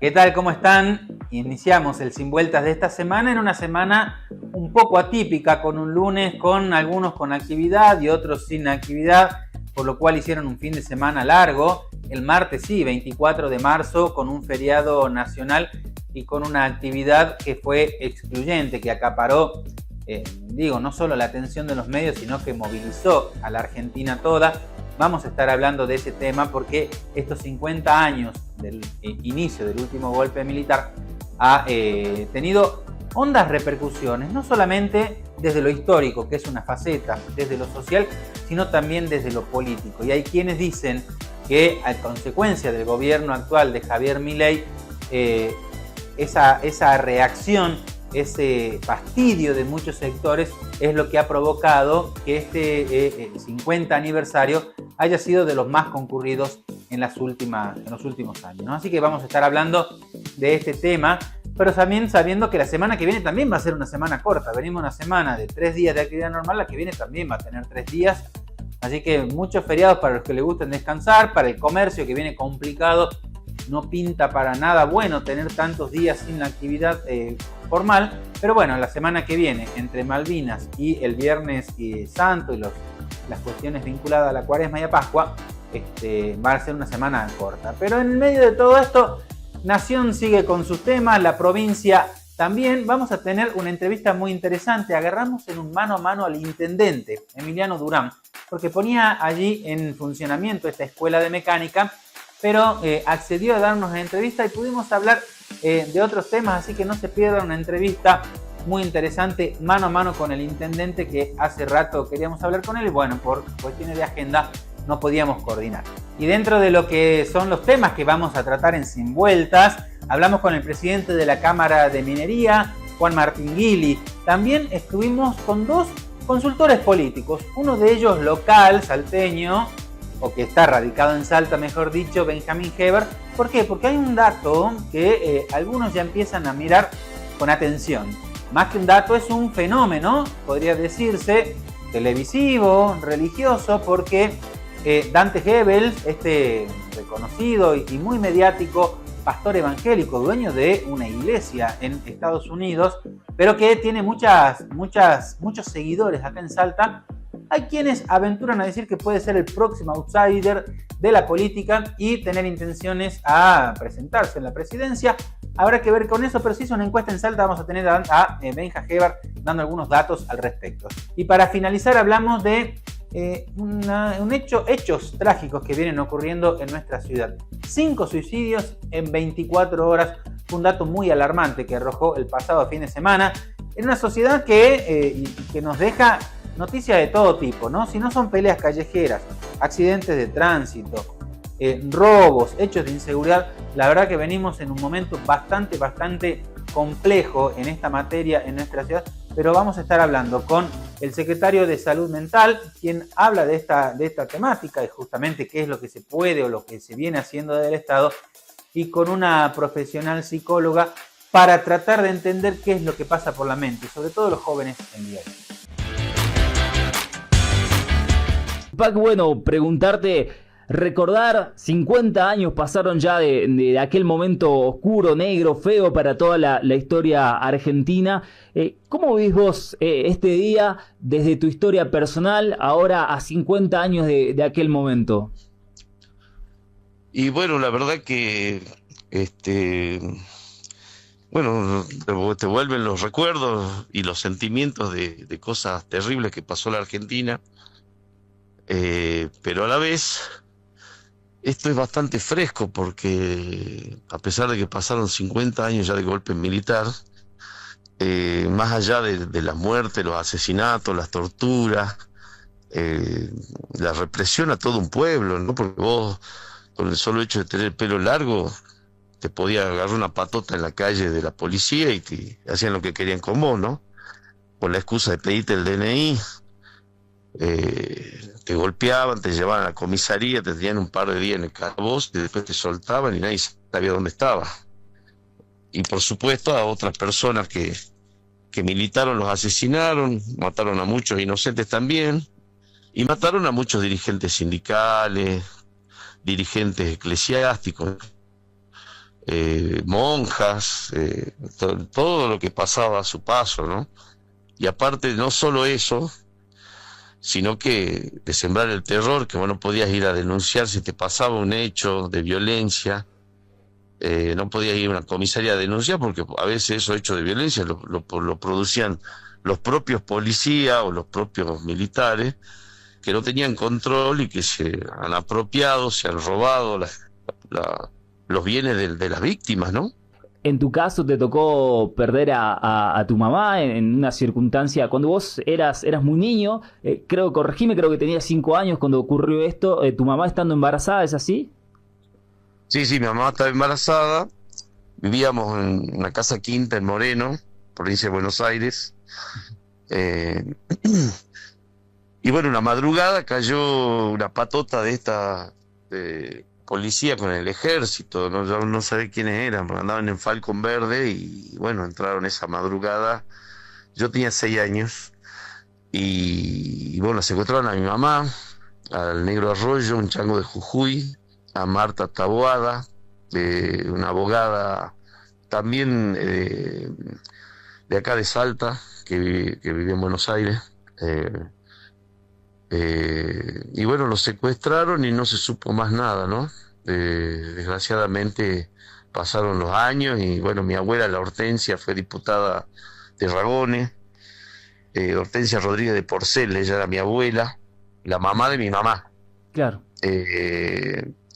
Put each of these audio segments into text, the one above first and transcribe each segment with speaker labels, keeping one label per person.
Speaker 1: ¿Qué tal? ¿Cómo están? Iniciamos el Sin Vueltas de esta semana en una semana un poco atípica, con un lunes con algunos con actividad y otros sin actividad, por lo cual hicieron un fin de semana largo. El martes sí, 24 de marzo, con un feriado nacional y con una actividad que fue excluyente, que acaparó, no solo la atención de los medios, sino que movilizó a la Argentina toda. Vamos a estar hablando de ese tema porque estos 50 años del inicio del último golpe militar ha tenido hondas repercusiones, no solamente desde lo histórico, que es una faceta, desde lo social, sino también desde lo político. Y hay quienes dicen que a consecuencia del gobierno actual de Javier Milei, esa reacción, ese fastidio de muchos sectores es lo que ha provocado que este 50 aniversario haya sido de los más concurridos en los últimos años, ¿no? Así que vamos a estar hablando de este tema, pero también sabiendo que la semana que viene también va a ser una semana corta. Venimos una semana de 3 días de actividad normal, la que viene también va a tener 3 días. Así que muchos feriados para los que les gusten descansar, para el comercio que viene complicado. No pinta para nada bueno tener tantos días sin la actividad formal, pero bueno, la semana que viene, entre Malvinas y el Viernes Santo y las cuestiones vinculadas a la Cuaresma y a Pascua, va a ser una semana corta. Pero en medio de todo esto, Nación sigue con sus temas, la provincia también. Vamos a tener una entrevista muy interesante. Agarramos en un mano a mano al intendente, Emiliano Durán, porque ponía allí en funcionamiento esta escuela de mecánica, pero accedió a darnos una entrevista y pudimos hablar de otros temas, así que no se pierdan una entrevista muy interesante mano a mano con el intendente, que hace rato queríamos hablar con él y bueno, por cuestiones de agenda no podíamos coordinar. Y dentro de lo que son los temas que vamos a tratar en Sin Vueltas, hablamos con el presidente de la Cámara de Minería, Juan Martín Guili. También estuvimos con 2 consultores políticos, uno de ellos local, salteño, o que está radicado en Salta, mejor dicho, Benjamín Heber. ¿Por qué? Porque hay un dato que algunos ya empiezan a mirar con atención. Más que un dato, es un fenómeno, podría decirse, televisivo, religioso, porque Dante Gebel, este reconocido y muy mediático pastor evangélico, dueño de una iglesia en Estados Unidos, pero que tiene muchos seguidores acá en Salta. Hay quienes aventuran a decir que puede ser el próximo outsider de la política y tener intenciones a presentarse en la presidencia. Habrá que ver con eso, pero si es una encuesta en Salta, vamos a tener a Benja Heber dando algunos datos al respecto. Y para finalizar, hablamos de hechos trágicos que vienen ocurriendo en nuestra ciudad. 5 suicidios en 24 horas, un dato muy alarmante que arrojó el pasado fin de semana en una sociedad que nos deja noticias de todo tipo, ¿no? Si no son peleas callejeras, accidentes de tránsito, robos, hechos de inseguridad, la verdad que venimos en un momento bastante complejo en esta materia en nuestra ciudad, pero vamos a estar hablando con el secretario de Salud Mental, quien habla de esta temática y justamente qué es lo que se puede o lo que se viene haciendo del Estado, y con una profesional psicóloga para tratar de entender qué es lo que pasa por la mente, sobre todo los jóvenes en día.
Speaker 2: Pac, bueno, preguntarte, recordar 50 años pasaron ya de aquel momento oscuro, negro, feo para toda la historia argentina. ¿Cómo vís vos este día desde tu historia personal, ahora a 50 años de aquel momento?
Speaker 3: Y bueno, la verdad que te vuelven los recuerdos y los sentimientos de cosas terribles que pasó la Argentina. Pero a la vez esto es bastante fresco, porque a pesar de que pasaron 50 años ya de golpe militar, más allá de la muerte, los asesinatos, las torturas, la represión a todo un pueblo, ¿no? Porque vos, con el solo hecho de tener el pelo largo, te podía agarrar una patota en la calle de la policía y te hacían lo que querían con vos, ¿no? Con la excusa de pedirte el DNI. Te golpeaban, te llevaban a la comisaría, te tenían un par de días en el calabozo y después te soltaban y nadie sabía dónde estaba. Y por supuesto a otras personas que militaron los asesinaron, mataron a muchos inocentes también, y mataron a muchos dirigentes sindicales, dirigentes eclesiásticos. monjas, todo lo que pasaba a su paso, ¿no? Y aparte, no solo eso, sino que de sembrar el terror, que vos no podías ir a denunciar si te pasaba un hecho de violencia, no podías ir a una comisaría a denunciar porque a veces esos hechos de violencia lo producían los propios policías o los propios militares que no tenían control y que se han apropiado, se han robado los bienes de las víctimas, ¿no?
Speaker 2: En tu caso te tocó perder a tu mamá en una circunstancia, cuando vos eras muy niño, corregime, creo que tenías 5 años cuando ocurrió esto, tu mamá estando embarazada, ¿es así?
Speaker 3: Sí, sí, mi mamá estaba embarazada, vivíamos en una casa quinta en Moreno, provincia de Buenos Aires, eh, y bueno, una madrugada cayó una patota de esta policía con el ejército, no, yo no sabía quiénes eran, porque andaban en Falcon Verde y bueno, entraron esa madrugada. Yo tenía 6 años y bueno, secuestraron a mi mamá, al Negro Arroyo, un chango de Jujuy, a Marta Taboada, una abogada también de acá de Salta, que vivía en Buenos Aires. Y bueno, lo secuestraron y no se supo más nada, ¿no? Desgraciadamente pasaron los años y bueno, mi abuela, la Hortensia, fue diputada de Ragones, Hortensia Rodríguez de Porcel, ella era mi abuela, la mamá de mi mamá.
Speaker 2: Claro.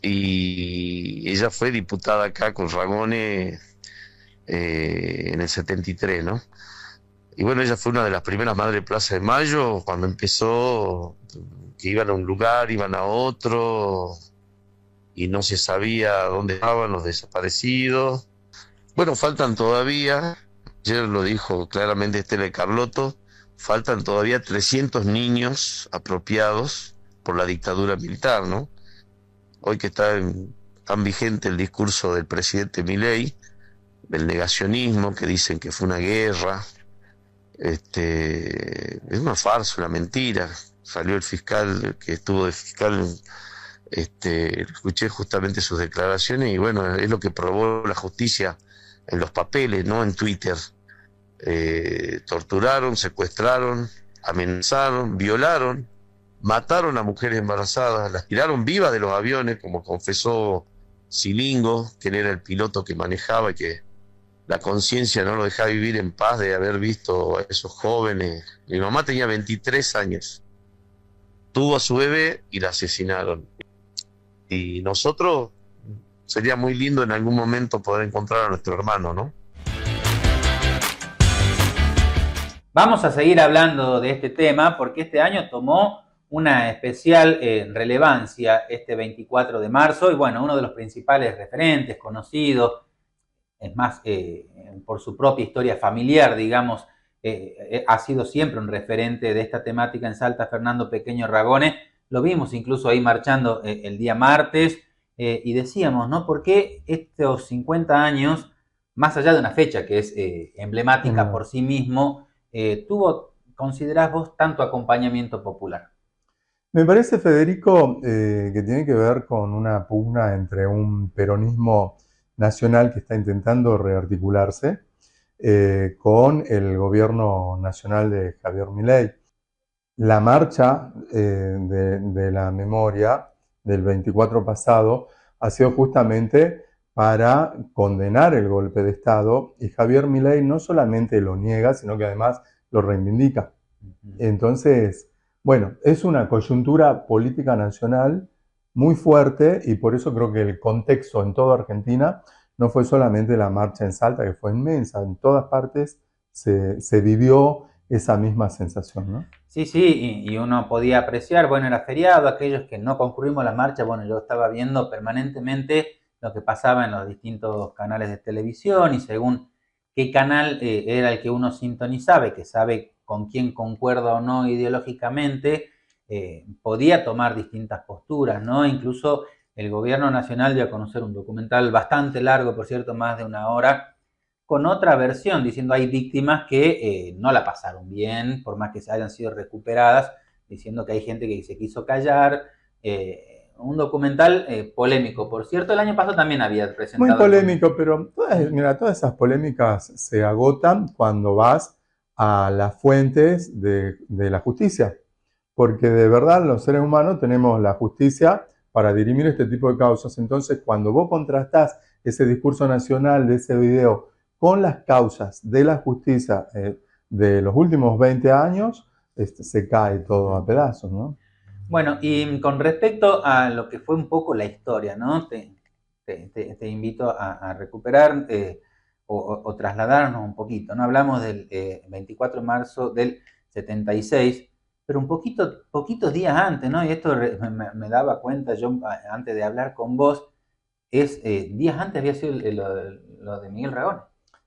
Speaker 3: Y ella fue diputada acá con Ragones en el 73, ¿no? Y bueno, ella fue una de las primeras madres de Plaza de Mayo, cuando empezó, que iban a un lugar, iban a otro, y no se sabía dónde estaban los desaparecidos. Bueno, faltan todavía, ayer lo dijo claramente Estela Carlotto, faltan todavía 300 niños apropiados por la dictadura militar, ¿no? Hoy que está tan vigente el discurso del presidente Milei, del negacionismo, que dicen que fue una guerra. Es una farsa, una mentira. Salió el fiscal que estuvo de fiscal, escuché justamente sus declaraciones y bueno, es lo que probó la justicia en los papeles, no en Twitter. Torturaron, secuestraron, amenazaron, violaron, mataron a mujeres embarazadas, las tiraron vivas de los aviones, como confesó Silingo, quien era el piloto que manejaba y que la conciencia no lo dejaba vivir en paz de haber visto a esos jóvenes. Mi mamá tenía 23 años, tuvo a su bebé y la asesinaron. Y nosotros, sería muy lindo en algún momento poder encontrar a nuestro hermano, ¿no?
Speaker 1: Vamos a seguir hablando de este tema porque este año tomó una especial relevancia este 24 de marzo y bueno, uno de los principales referentes, conocidos, es más, por su propia historia familiar, digamos, ha sido siempre un referente de esta temática en Salta, Fernando Pequeño Ragones. Lo vimos incluso ahí marchando el día martes y decíamos, ¿no? ¿Por qué estos 50 años, más allá de una fecha que es emblemática por sí mismo, tuvo, considerás vos, tanto acompañamiento popular?
Speaker 4: Me parece, Federico, que tiene que ver con una pugna entre un peronismo nacional que está intentando rearticularse con el gobierno nacional de Javier Milei. La marcha de la memoria del 24 pasado ha sido justamente para condenar el golpe de Estado y Javier Milei no solamente lo niega, sino que además lo reivindica. Entonces, bueno, es una coyuntura política nacional muy fuerte y por eso creo que el contexto en toda Argentina no fue solamente la marcha en Salta, que fue inmensa, en todas partes se vivió esa misma sensación, ¿no?
Speaker 1: Sí, sí, y uno podía apreciar, bueno, era feriado, aquellos que no concurrimos a la marcha, bueno, yo estaba viendo permanentemente lo que pasaba en los distintos canales de televisión y según qué canal era el que uno sintonizaba y que sabe con quién concuerda o no ideológicamente, podía tomar distintas posturas, ¿no? Incluso el gobierno nacional dio a conocer un documental bastante largo, por cierto, más de 1 hora, con otra versión, diciendo hay víctimas que no la pasaron bien, por más que se hayan sido recuperadas, diciendo que hay gente que se quiso callar, un documental polémico. Por cierto, el año pasado también había presentado.
Speaker 4: Muy polémico, pero mira, todas esas polémicas se agotan cuando vas a las fuentes de la justicia, porque de verdad los seres humanos tenemos la justicia para dirimir este tipo de causas. Entonces, cuando vos contrastás ese discurso nacional de ese video con las causas de la justicia de los últimos 20 años, se cae todo a pedazos, ¿no?
Speaker 1: Bueno, y con respecto a lo que fue un poco la historia, ¿no? Te invito a recuperar o trasladarnos un poquito, ¿no? Hablamos del 24 de marzo del 76, pero poquitos días antes, ¿no? Y esto me daba cuenta yo antes de hablar con vos, días antes había sido lo de Miguel Ragone.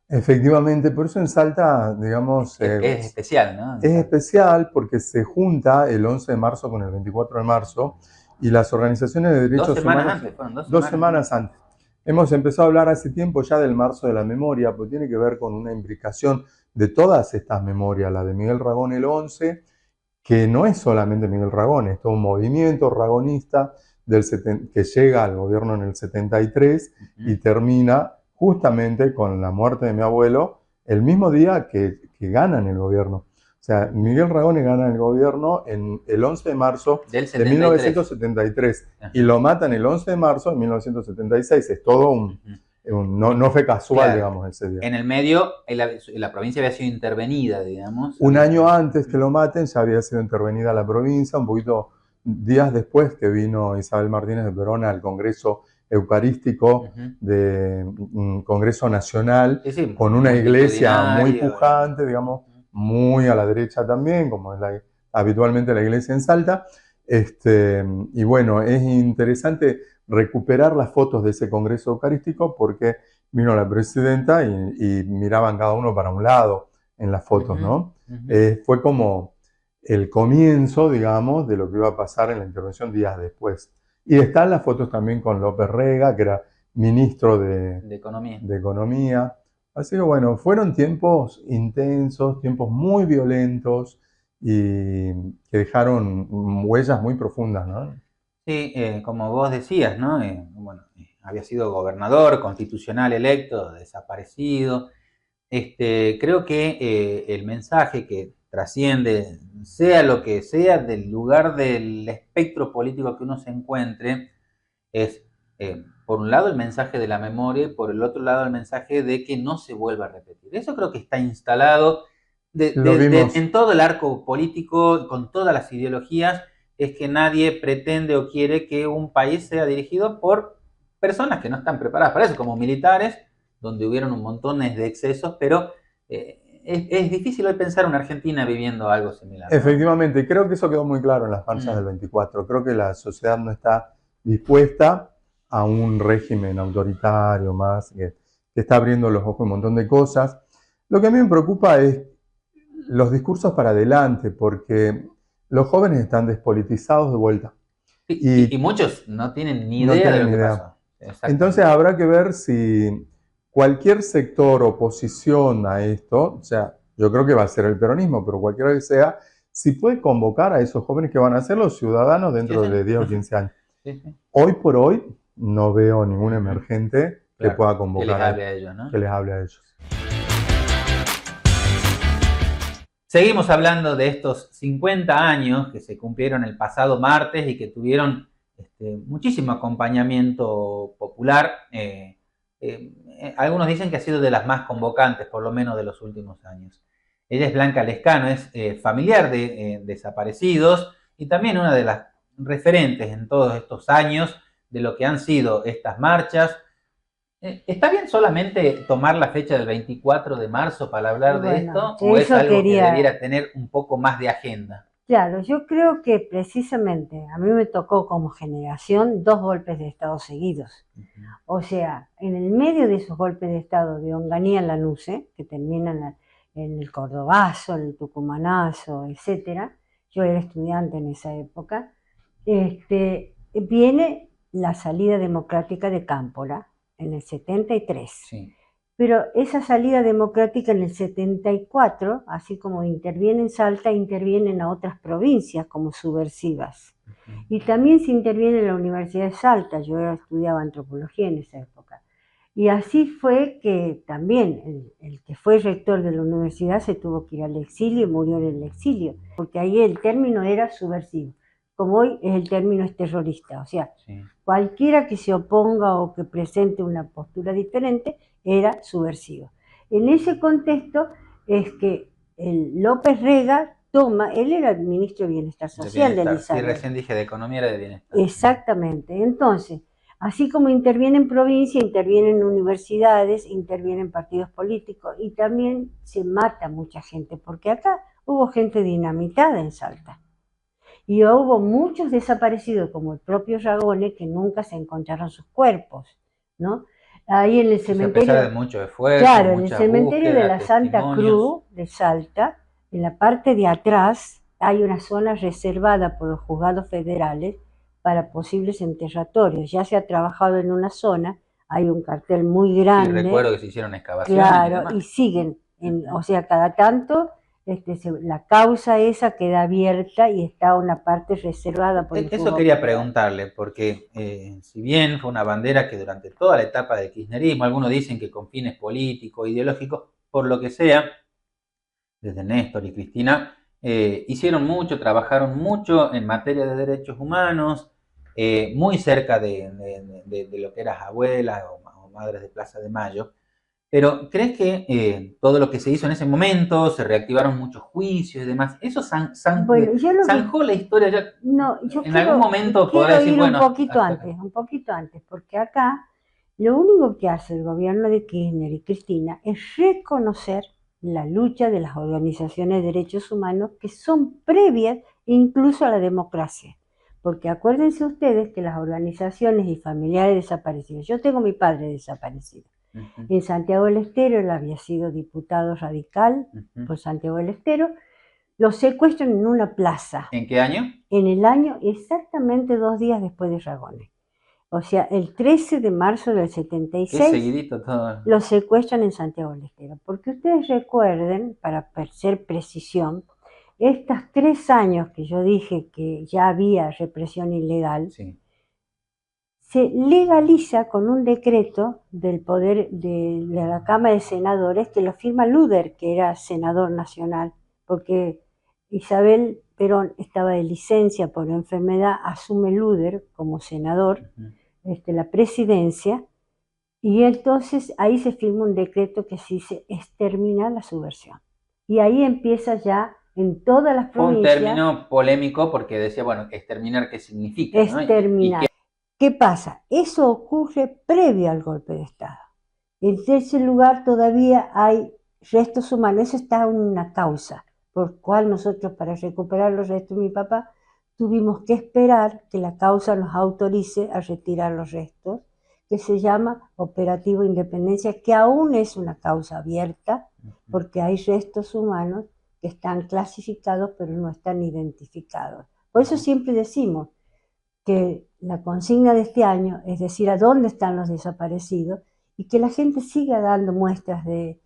Speaker 4: Efectivamente, por eso en Salta, digamos...
Speaker 1: es especial, ¿no?
Speaker 4: Es especial porque se junta el 11 de marzo con el 24 de marzo y las organizaciones de derechos humanos...
Speaker 1: 2 semanas antes, fueron
Speaker 4: 2 semanas antes. Hemos empezado a hablar hace tiempo ya del marzo de la memoria, porque tiene que ver con una imbricación de todas estas memorias, la de Miguel Ragone el 11, que no es solamente Miguel Ragone, es todo un movimiento ragonista que llega al gobierno en el 73 y termina justamente con la muerte de mi abuelo el mismo día que ganan el gobierno. O sea, Miguel Ragone gana el gobierno el 11 de marzo de 1973 y lo matan el 11 de marzo de 1976. Es todo no fue casual, claro, digamos, ese día.
Speaker 1: En el medio, la provincia había sido intervenida, digamos.
Speaker 4: Un año antes que lo maten ya había sido intervenida la provincia, un poquito días después que vino Isabel Martínez de Perón al Congreso Eucarístico de un Congreso Nacional, sí, con una iglesia muy pujante, digamos, muy a la derecha también, como es habitualmente la iglesia en Salta. Y bueno, es interesante recuperar las fotos de ese Congreso Eucarístico porque vino la presidenta y miraban cada uno para un lado en las fotos, ¿no? Fue como el comienzo, digamos, de lo que iba a pasar en la intervención días después. Y están las fotos también con López Rega, que era ministro de Economía. Así que bueno, fueron tiempos intensos, tiempos muy violentos y que dejaron huellas muy profundas, ¿no?
Speaker 1: Sí, como vos decías, ¿no? Había sido gobernador constitucional electo, desaparecido. Creo que el mensaje que trasciende, sea lo que sea, del lugar del espectro político que uno se encuentre, es, por un lado, el mensaje de la memoria y por el otro lado, el mensaje de que no se vuelva a repetir. Eso creo que está instalado en todo el arco político, con todas las ideologías, es que nadie pretende o quiere que un país sea dirigido por personas que no están preparadas para eso, como militares, donde hubieron un montón de excesos, pero es difícil hoy pensar una Argentina viviendo algo similar, ¿no?
Speaker 4: Efectivamente, y creo que eso quedó muy claro en las marchas del 24. Creo que la sociedad no está dispuesta a un régimen autoritario más, que está abriendo los ojos a un montón de cosas. Lo que a mí me preocupa es los discursos para adelante, porque los jóvenes están despolitizados de vuelta.
Speaker 1: Y muchos no tienen ni idea de lo que pasó.
Speaker 4: Entonces habrá que ver si cualquier sector oposición a esto, o sea, yo creo que va a ser el peronismo, pero cualquiera que sea, si puede convocar a esos jóvenes que van a ser los ciudadanos dentro de 10 o 15 años. Hoy por hoy no veo ningún emergente que pueda convocar.
Speaker 1: Que les hable a ellos, ¿no?
Speaker 4: Que les hable a ellos.
Speaker 1: Seguimos hablando de estos 50 años que se cumplieron el pasado martes y que tuvieron muchísimo acompañamiento popular. Algunos dicen que ha sido de las más convocantes, por lo menos de los últimos años. Ella es Blanca Lescano, es familiar de desaparecidos y también una de las referentes en todos estos años de lo que han sido estas marchas. ¿Está bien solamente tomar la fecha del 24 de marzo para hablar de esto? ¿O es algo que debiera tener un poco más de agenda?
Speaker 5: Claro, yo creo que precisamente a mí me tocó como generación 2 golpes de Estado seguidos. O sea, en el medio de esos golpes de Estado de Onganía en Lanuse, que terminan en el Cordobazo, el Tucumanazo, etcétera, yo era estudiante en esa época, viene la salida democrática de Cámpora en el 73. Sí. Pero esa salida democrática en el 74, así como interviene en Salta, intervienen a otras provincias como subversivas. Y también se interviene en la Universidad de Salta, yo estudiaba antropología en esa época. Y así fue que también el que fue rector de la universidad se tuvo que ir al exilio y murió en el exilio, porque ahí el término era subversivo, como hoy es el término es terrorista, o sea,
Speaker 1: Sí.
Speaker 5: cualquiera que se oponga o que presente una postura diferente era subversivo. En ese contexto es que el López Rega toma, él era el ministro de Bienestar Social de
Speaker 1: bienestar. Sí,
Speaker 5: Elizalde.
Speaker 1: recién dije de economía, era de bienestar.
Speaker 5: Exactamente. Entonces, así como interviene en provincia, interviene en universidades, interviene en partidos políticos y también se mata mucha gente, porque acá hubo gente dinamitada en Salta. Y hubo muchos desaparecidos, como el propio Ragone, que nunca se encontraron sus cuerpos, ¿no? Ahí en el cementerio,
Speaker 1: a pesar de mucho esfuerzo,
Speaker 5: claro, en el
Speaker 1: mucha
Speaker 5: cementerio de
Speaker 1: búsqueda,
Speaker 5: la Santa
Speaker 1: testimonios.
Speaker 5: Cruz de Salta, en la parte de atrás hay una zona reservada por los juzgados federales para posibles enterratorios. Ya se ha trabajado en una zona, hay un cartel muy
Speaker 1: Sí,
Speaker 5: grande.
Speaker 1: recuerdo que se hicieron excavaciones.
Speaker 5: Claro, y siguen, o sea, cada tanto la causa esa queda abierta y está una parte reservada por el
Speaker 1: Eso
Speaker 5: juzgado
Speaker 1: quería
Speaker 5: federal.
Speaker 1: preguntarle, porque si bien fue una bandera que durante toda la etapa del kirchnerismo, algunos dicen que con fines políticos, ideológicos, por lo que sea, desde Néstor y Cristina, hicieron mucho, trabajaron mucho en materia de derechos humanos, muy cerca de lo que eran abuelas o madres de Plaza de Mayo. Pero ¿crees que todo lo que se hizo en ese momento, se reactivaron muchos juicios y demás, eso
Speaker 5: Bueno, yo lo que,
Speaker 1: zanjó la historia ya?
Speaker 5: no, yo
Speaker 1: En algún momento podrá
Speaker 5: quiero
Speaker 1: decir,
Speaker 5: ir
Speaker 1: bueno,
Speaker 5: un poquito antes, porque acá lo único que hace el gobierno de Kirchner y Cristina es reconocer la lucha de las organizaciones de derechos humanos que son previas incluso a la democracia. Porque acuérdense ustedes que las organizaciones y familiares desaparecidos, yo tengo mi padre desaparecido. En Santiago del Estero, él había sido diputado radical por Santiago del Estero, lo secuestran en una plaza.
Speaker 1: ¿En qué año?
Speaker 5: En el año exactamente 2 días después de Ragone. O sea, el 13 de marzo del 76
Speaker 1: seguidito todo.
Speaker 5: lo secuestran en Santiago del Estero. Porque ustedes recuerden, para hacer precisión, estos 3 años que yo dije que ya había represión ilegal,
Speaker 1: Sí.
Speaker 5: se legaliza con un decreto del poder de la Cámara de Senadores que lo firma Luder, que era senador nacional, porque Isabel Perón estaba de licencia por enfermedad, asume Luder como senador la presidencia, y entonces ahí se firma un decreto que se dice exterminar la subversión. Y ahí empieza ya en todas las provincias.
Speaker 1: Un término polémico porque decía, bueno, exterminar, ¿qué significa?
Speaker 5: Exterminar. ¿Qué pasa? Eso ocurre previo al golpe de Estado. En tercer lugar, todavía hay restos humanos. Eso está en una causa, por cual nosotros, para recuperar los restos de mi papá, tuvimos que esperar que la causa nos autorice a retirar los restos, que se llama Operativo Independencia, que aún es una causa abierta, porque hay restos humanos que están clasificados pero no están identificados. Por eso siempre decimos que la consigna de este año es decir a dónde están los desaparecidos y que la gente siga dando muestras de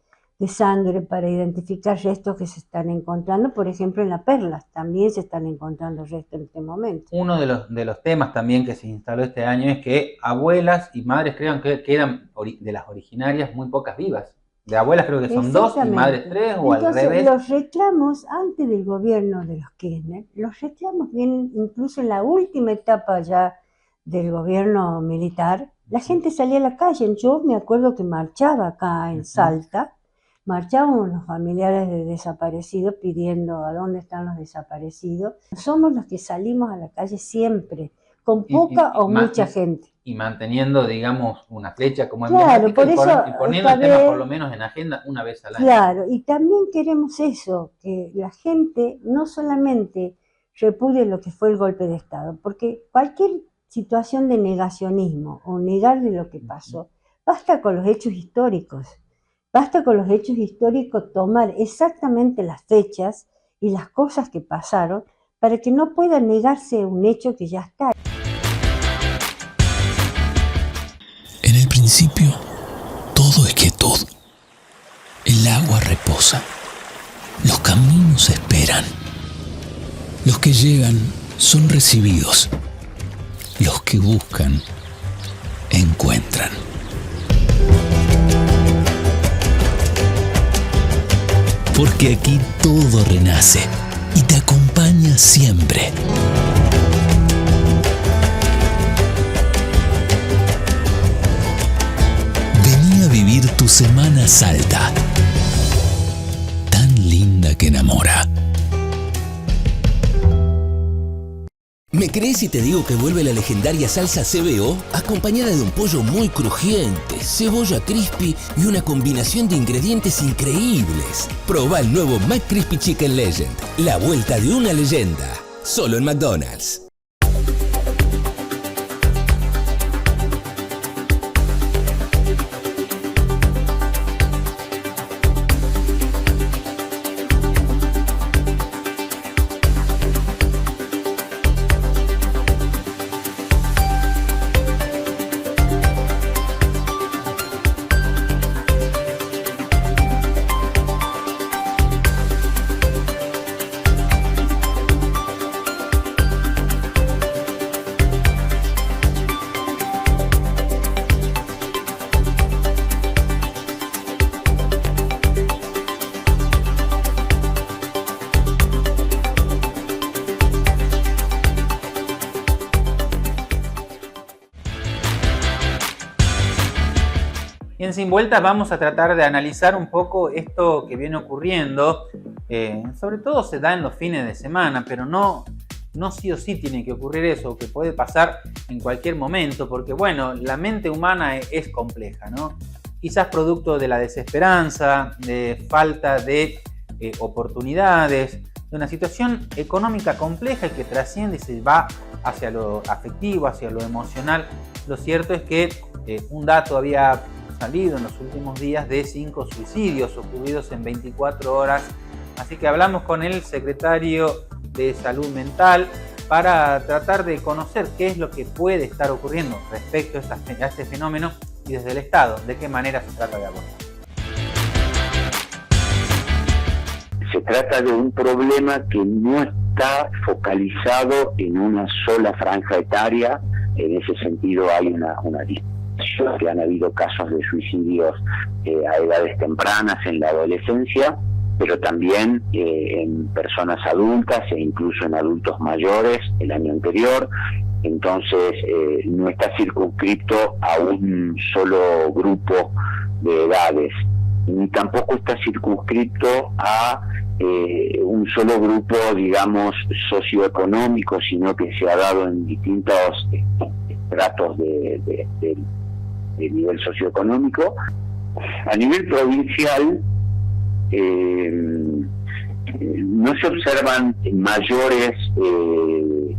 Speaker 5: sangre para identificar restos que se están encontrando. Por ejemplo, en La Perla también se están encontrando restos en este momento.
Speaker 1: Uno de los temas también que se instaló este año es que abuelas y madres crean que quedan de las originarias muy pocas vivas. De abuelas creo que son 2 y madres 3 o
Speaker 5: entonces,
Speaker 1: al revés.
Speaker 5: Los reclamos antes del gobierno de los Kirchner, los reclamos vienen incluso en la última etapa ya del gobierno militar. La gente salía a la calle. Yo me acuerdo que marchaba acá en Salta, marchábamos los familiares de desaparecidos pidiendo a dónde están los desaparecidos. Somos los que salimos a la calle siempre, con poca o mucha gente.
Speaker 1: Y manteniendo, digamos, una flecha como
Speaker 5: claro, por eso,
Speaker 1: y poniendo el tema por lo menos en agenda una vez al año.
Speaker 5: Claro, y también queremos eso, que la gente no solamente repudie lo que fue el golpe de Estado, porque cualquier situación de negacionismo o negar de lo que pasó, basta con los hechos históricos. Basta con los hechos históricos tomar exactamente las fechas y las cosas que pasaron para que no pueda negarse un hecho que ya está.
Speaker 6: En el principio, todo es quietud. El agua reposa. Los caminos esperan. Los que llegan son recibidos. Los que buscan, encuentran. Porque aquí todo renace y te acompaña siempre. Vení a vivir tu Semana Salta, tan linda que enamora.
Speaker 7: ¿Me crees si te digo que vuelve la legendaria salsa CBO? Acompañada de un pollo muy crujiente, cebolla crispy y una combinación de ingredientes increíbles. Proba el nuevo McCrispy Chicken Legend, la vuelta de una leyenda. Solo en McDonald's.
Speaker 1: Y en Sin Vueltas vamos a tratar de analizar un poco esto que viene ocurriendo. Sobre todo se da en los fines de semana, pero no sí o sí tiene que ocurrir eso, que puede pasar en cualquier momento, porque bueno, la mente humana es compleja, ¿no? Quizás producto de la desesperanza, de falta de oportunidades, de una situación económica compleja y que trasciende y se va hacia lo afectivo, hacia lo emocional. Lo cierto es que un dato había salido en los últimos días de 5 suicidios ocurridos en 24 horas. Así que hablamos con el secretario de Salud Mental para tratar de conocer qué es lo que puede estar ocurriendo respecto a este fenómeno y desde el Estado, de qué manera se trata de abordar.
Speaker 8: Se trata de un problema que no está focalizado en una sola franja etaria. En ese sentido hay una distinción, que han habido casos de suicidios a edades tempranas en la adolescencia, pero también en personas adultas e incluso en adultos mayores el año anterior. Entonces no está circunscrito a un solo grupo de edades, ni tampoco está circunscrito a un solo grupo, digamos, socioeconómico, sino que se ha dado en distintos estratos de nivel socioeconómico. A nivel provincial no se observan mayores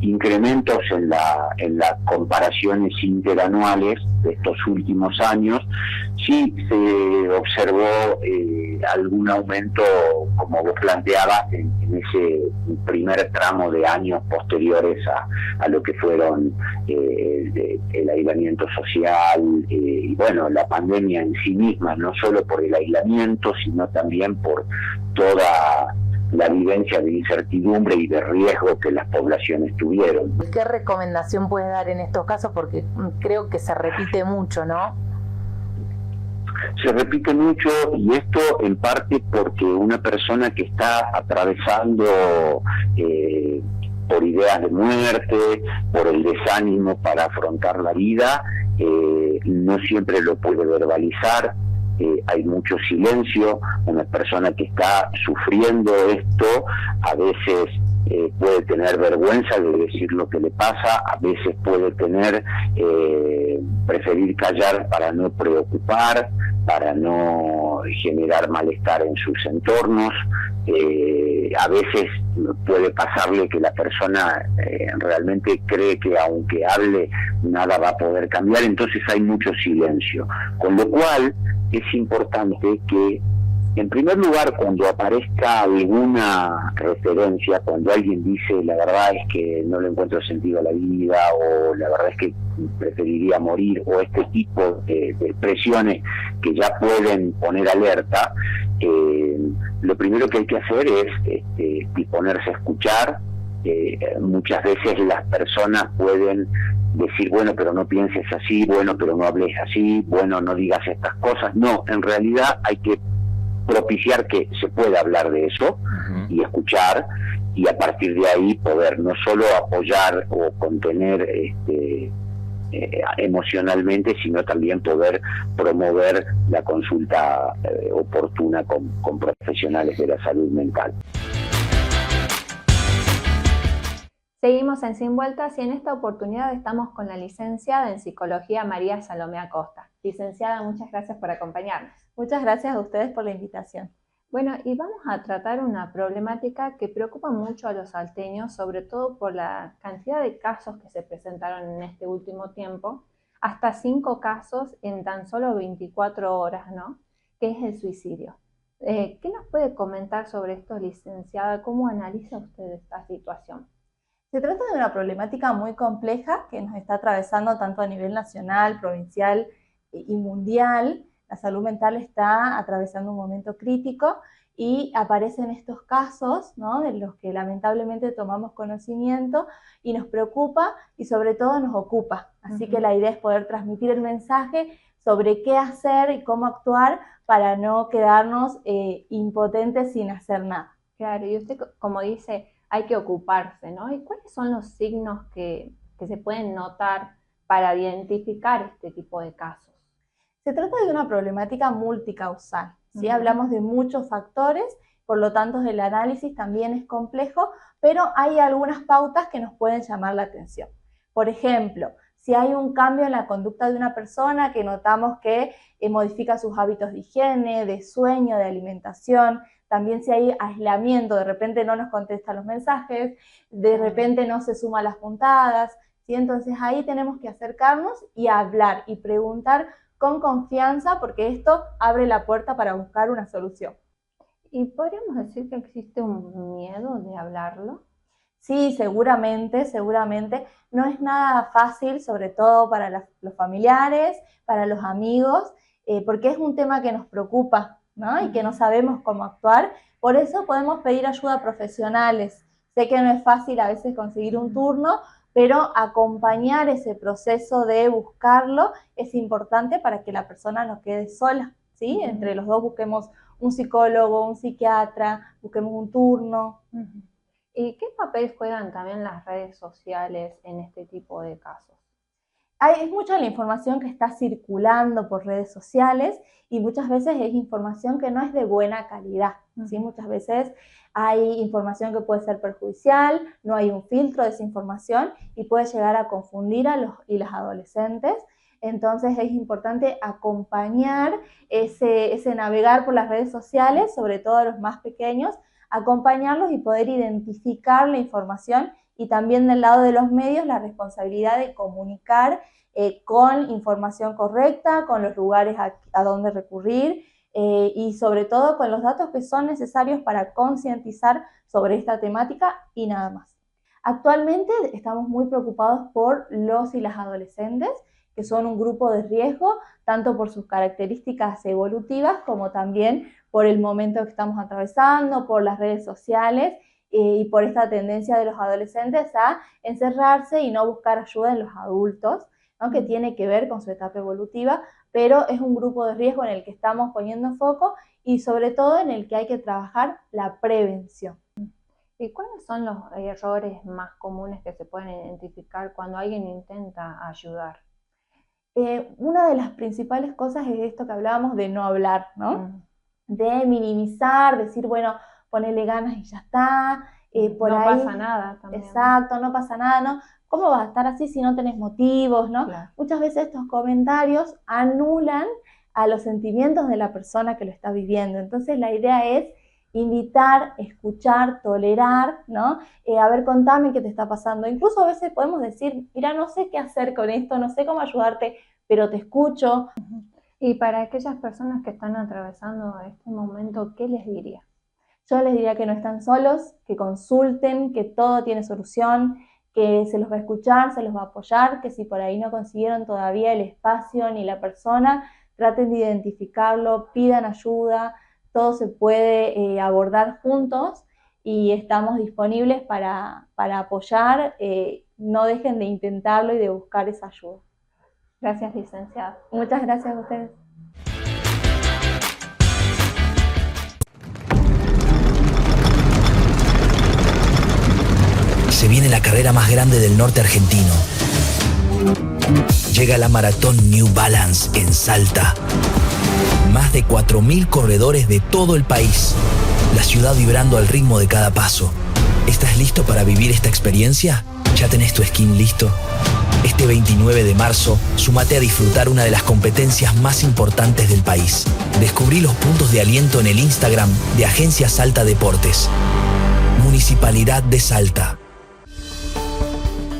Speaker 8: incrementos en las comparaciones interanuales de estos últimos años. Sí se observó algún aumento, como vos planteabas, en ese primer tramo de años posteriores a lo que fueron el aislamiento social y bueno, la pandemia en sí misma, no solo por el aislamiento, sino también por toda la vivencia de incertidumbre y de riesgo que las poblaciones tuvieron.
Speaker 9: ¿Qué recomendación puedes dar en estos casos? Porque creo que se repite mucho, ¿no?
Speaker 8: Se repite mucho, y esto en parte porque una persona que está atravesando por ideas de muerte, por el desánimo para afrontar la vida, no siempre lo puede verbalizar. Hay mucho silencio. Una persona que está sufriendo esto a veces puede tener vergüenza de decir lo que le pasa, a veces puede tener preferir callar para no preocupar, para no generar malestar en sus entornos. A veces puede pasarle que la persona realmente cree que aunque hable nada va a poder cambiar, entonces hay mucho silencio, con lo cual es importante que, en primer lugar, cuando aparezca alguna referencia, cuando alguien dice la verdad es que no le encuentro sentido a la vida, o la verdad es que preferiría morir, o este tipo de expresiones que ya pueden poner alerta, lo primero que hay que hacer es disponerse a escuchar, muchas veces las personas pueden decir, bueno, pero no pienses así, bueno, pero no hables así, bueno, no digas estas cosas. No, en realidad hay que propiciar que se pueda hablar de eso y escuchar, y a partir de ahí poder no solo apoyar o contener emocionalmente, sino también poder promover la consulta oportuna con profesionales de la salud mental.
Speaker 10: Seguimos en Sin Vueltas y en esta oportunidad estamos con la licenciada en Psicología María Salomé Acosta. Licenciada, muchas gracias por acompañarnos.
Speaker 11: Muchas gracias a ustedes por la invitación.
Speaker 10: Bueno, y vamos a tratar una problemática que preocupa mucho a los salteños, sobre todo por la cantidad de casos que se presentaron en este último tiempo, hasta 5 casos en tan solo 24 horas, ¿no? Que es el suicidio. ¿Qué nos puede comentar sobre esto, licenciada? ¿Cómo analiza usted esta situación?
Speaker 11: Se trata de una problemática muy compleja que nos está atravesando tanto a nivel nacional, provincial y mundial. La salud mental está atravesando un momento crítico y aparecen estos casos, ¿no?, de los que lamentablemente tomamos conocimiento y nos preocupa y sobre todo nos ocupa. Así que la idea es poder transmitir el mensaje sobre qué hacer y cómo actuar para no quedarnos impotentes sin hacer nada.
Speaker 10: Claro, y usted, como dice, hay que ocuparse, ¿no? ¿Y cuáles son los signos que se pueden notar para identificar este tipo de casos?
Speaker 11: Se trata de una problemática multicausal, ¿sí? Hablamos de muchos factores, por lo tanto el análisis también es complejo, pero hay algunas pautas que nos pueden llamar la atención. Por ejemplo, si hay un cambio en la conducta de una persona que notamos que modifica sus hábitos de higiene, de sueño, de alimentación. También si hay aislamiento, de repente no nos contesta los mensajes, de repente no se suma a las puntadas, ¿sí? Entonces ahí tenemos que acercarnos y hablar y preguntar con confianza, porque esto abre la puerta para buscar una solución.
Speaker 10: ¿Y podríamos decir que existe un miedo de hablarlo?
Speaker 11: Sí, seguramente. No es nada fácil, sobre todo para los familiares, para los amigos, porque es un tema que nos preocupa, ¿no? Y que no sabemos cómo actuar. Por eso podemos pedir ayuda a profesionales. Sé que no es fácil a veces conseguir un turno, pero acompañar ese proceso de buscarlo es importante para que la persona no quede sola, ¿sí? Entre los dos busquemos un psicólogo, un psiquiatra, busquemos un turno.
Speaker 10: ¿Y qué papel juegan también las redes sociales en este tipo de casos?
Speaker 11: Hay mucha la información que está circulando por redes sociales y muchas veces es información que no es de buena calidad, ¿sí? Muchas veces hay información que puede ser perjudicial, no hay un filtro de esa información y puede llegar a confundir a los y las adolescentes. Entonces es importante acompañar ese navegar por las redes sociales, sobre todo a los más pequeños, acompañarlos y poder identificar la información, y también del lado de los medios la responsabilidad de comunicar con información correcta, con los lugares a donde recurrir y sobre todo con los datos que son necesarios para concientizar sobre esta temática y nada más. Actualmente estamos muy preocupados por los y las adolescentes, que son un grupo de riesgo, tanto por sus características evolutivas como también por el momento que estamos atravesando, por las redes sociales y por esta tendencia de los adolescentes a encerrarse y no buscar ayuda en los adultos, ¿no? Que tiene que ver con su etapa evolutiva, pero es un grupo de riesgo en el que estamos poniendo foco y sobre todo en el que hay que trabajar la prevención.
Speaker 10: ¿Y cuáles son los errores más comunes que se pueden identificar cuando alguien intenta ayudar?
Speaker 11: Una de las principales cosas es esto que hablábamos de no hablar, ¿no? De minimizar, decir, bueno, ponele ganas y ya está. Por
Speaker 10: no
Speaker 11: ahí,
Speaker 10: pasa nada también.
Speaker 11: Exacto, no pasa nada, ¿no? ¿Cómo vas a estar así si no tenés motivos, no?
Speaker 10: Claro.
Speaker 11: Muchas veces estos comentarios anulan a los sentimientos de la persona que lo está viviendo. Entonces la idea es invitar, escuchar, tolerar, ¿no? A ver, contame qué te está pasando. Incluso a veces podemos decir, mira, no sé qué hacer con esto, no sé cómo ayudarte, pero te escucho.
Speaker 10: Y para aquellas personas que están atravesando este momento, ¿qué les diría?
Speaker 11: Yo les diría que no están solos, que consulten, que todo tiene solución, que se los va a escuchar, se los va a apoyar, que si por ahí no consiguieron todavía el espacio ni la persona, traten de identificarlo, pidan ayuda, todo se puede abordar juntos y estamos disponibles para apoyar. No dejen de intentarlo y de buscar esa ayuda.
Speaker 10: Gracias, licenciada.
Speaker 11: Muchas gracias a ustedes.
Speaker 12: Se viene la carrera más grande del norte argentino. Llega la maratón New Balance en Salta. Más de 4.000 corredores de todo el país. La ciudad vibrando al ritmo de cada paso. ¿Estás listo para vivir esta experiencia? ¿Ya tenés tu skin listo? Este 29 de marzo, súmate a disfrutar una de las competencias más importantes del país. Descubrí los puntos de aliento en el Instagram de Agencia Salta Deportes. Municipalidad de Salta.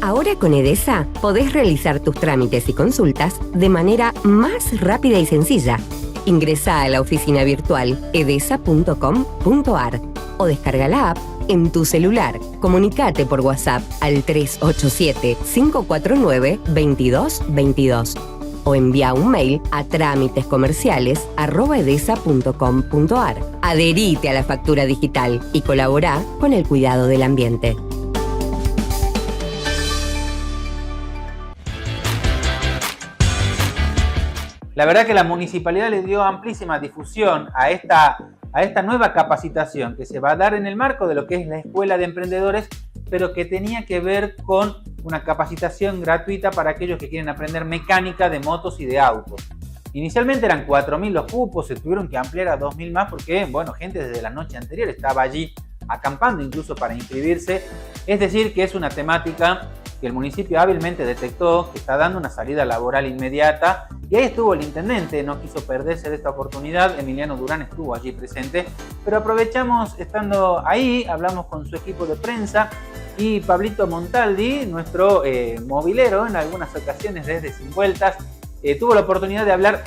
Speaker 13: Ahora con Edesa podés realizar tus trámites y consultas de manera más rápida y sencilla. Ingresá a la oficina virtual edesa.com.ar o descarga la app en tu celular. Comunicate por WhatsApp al 387-549-2222 o envía un mail a trámitescomerciales@edesa.com.ar. Adherite a la factura digital y colabora con el cuidado del ambiente.
Speaker 1: La verdad que la municipalidad le dio amplísima difusión a esta nueva capacitación que se va a dar en el marco de lo que es la Escuela de Emprendedores, pero que tenía que ver con una capacitación gratuita para aquellos que quieren aprender mecánica de motos y de autos. Inicialmente eran 4.000 los cupos, se tuvieron que ampliar a 2.000 más porque, bueno, gente desde la noche anterior estaba allí acampando incluso para inscribirse. Es decir, que es una temática que el municipio hábilmente detectó, que está dando una salida laboral inmediata, y ahí estuvo el intendente, no quiso perderse de esta oportunidad. Emiliano Durán estuvo allí presente, pero aprovechamos estando ahí, hablamos con su equipo de prensa, y Pablito Montaldi, nuestro movilero en algunas ocasiones desde Sin Vueltas, tuvo la oportunidad de hablar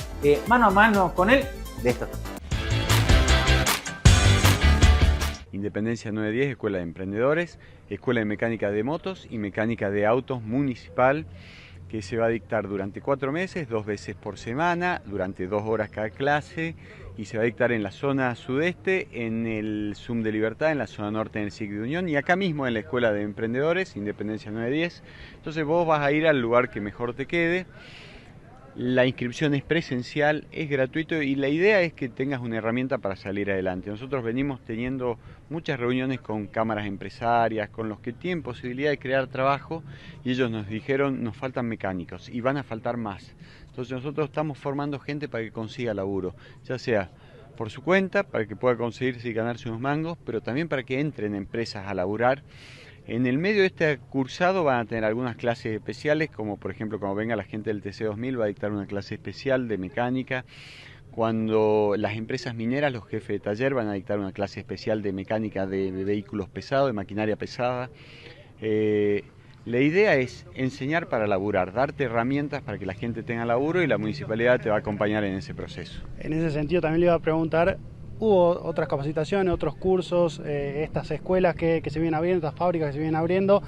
Speaker 1: mano a mano con él de esto.
Speaker 14: Independencia 910, Escuela de Emprendedores, Escuela de Mecánica de Motos y Mecánica de Autos Municipal, que se va a dictar durante 4 meses, 2 veces por semana, durante 2 horas cada clase, y se va a dictar en la zona sudeste, en el Zoom de Libertad, en la zona norte en el SIC de Unión, y acá mismo en la Escuela de Emprendedores, Independencia 910. Entonces vos vas a ir al lugar que mejor te quede. La inscripción es presencial, es gratuito y la idea es que tengas una herramienta para salir adelante. Nosotros venimos teniendo muchas reuniones con cámaras empresarias, con los que tienen posibilidad de crear trabajo, y ellos nos dijeron nos faltan mecánicos y van a faltar más. Entonces nosotros estamos formando gente para que consiga laburo, ya sea por su cuenta, para que pueda conseguirse y ganarse unos mangos, pero también para que entren empresas a laburar. En el medio de este cursado van a tener algunas clases especiales, como por ejemplo cuando venga la gente del TC2000 va a dictar una clase especial de mecánica. Cuando las empresas mineras, los jefes de taller van a dictar una clase especial de mecánica de vehículos pesados, de maquinaria pesada. La idea es enseñar para laburar, darte herramientas para que la gente tenga laburo, y la municipalidad te va a acompañar en ese proceso.
Speaker 15: En ese sentido también le iba a preguntar, hubo otras capacitaciones, otros cursos, estas escuelas que se vienen abriendo, estas fábricas que se vienen abriendo,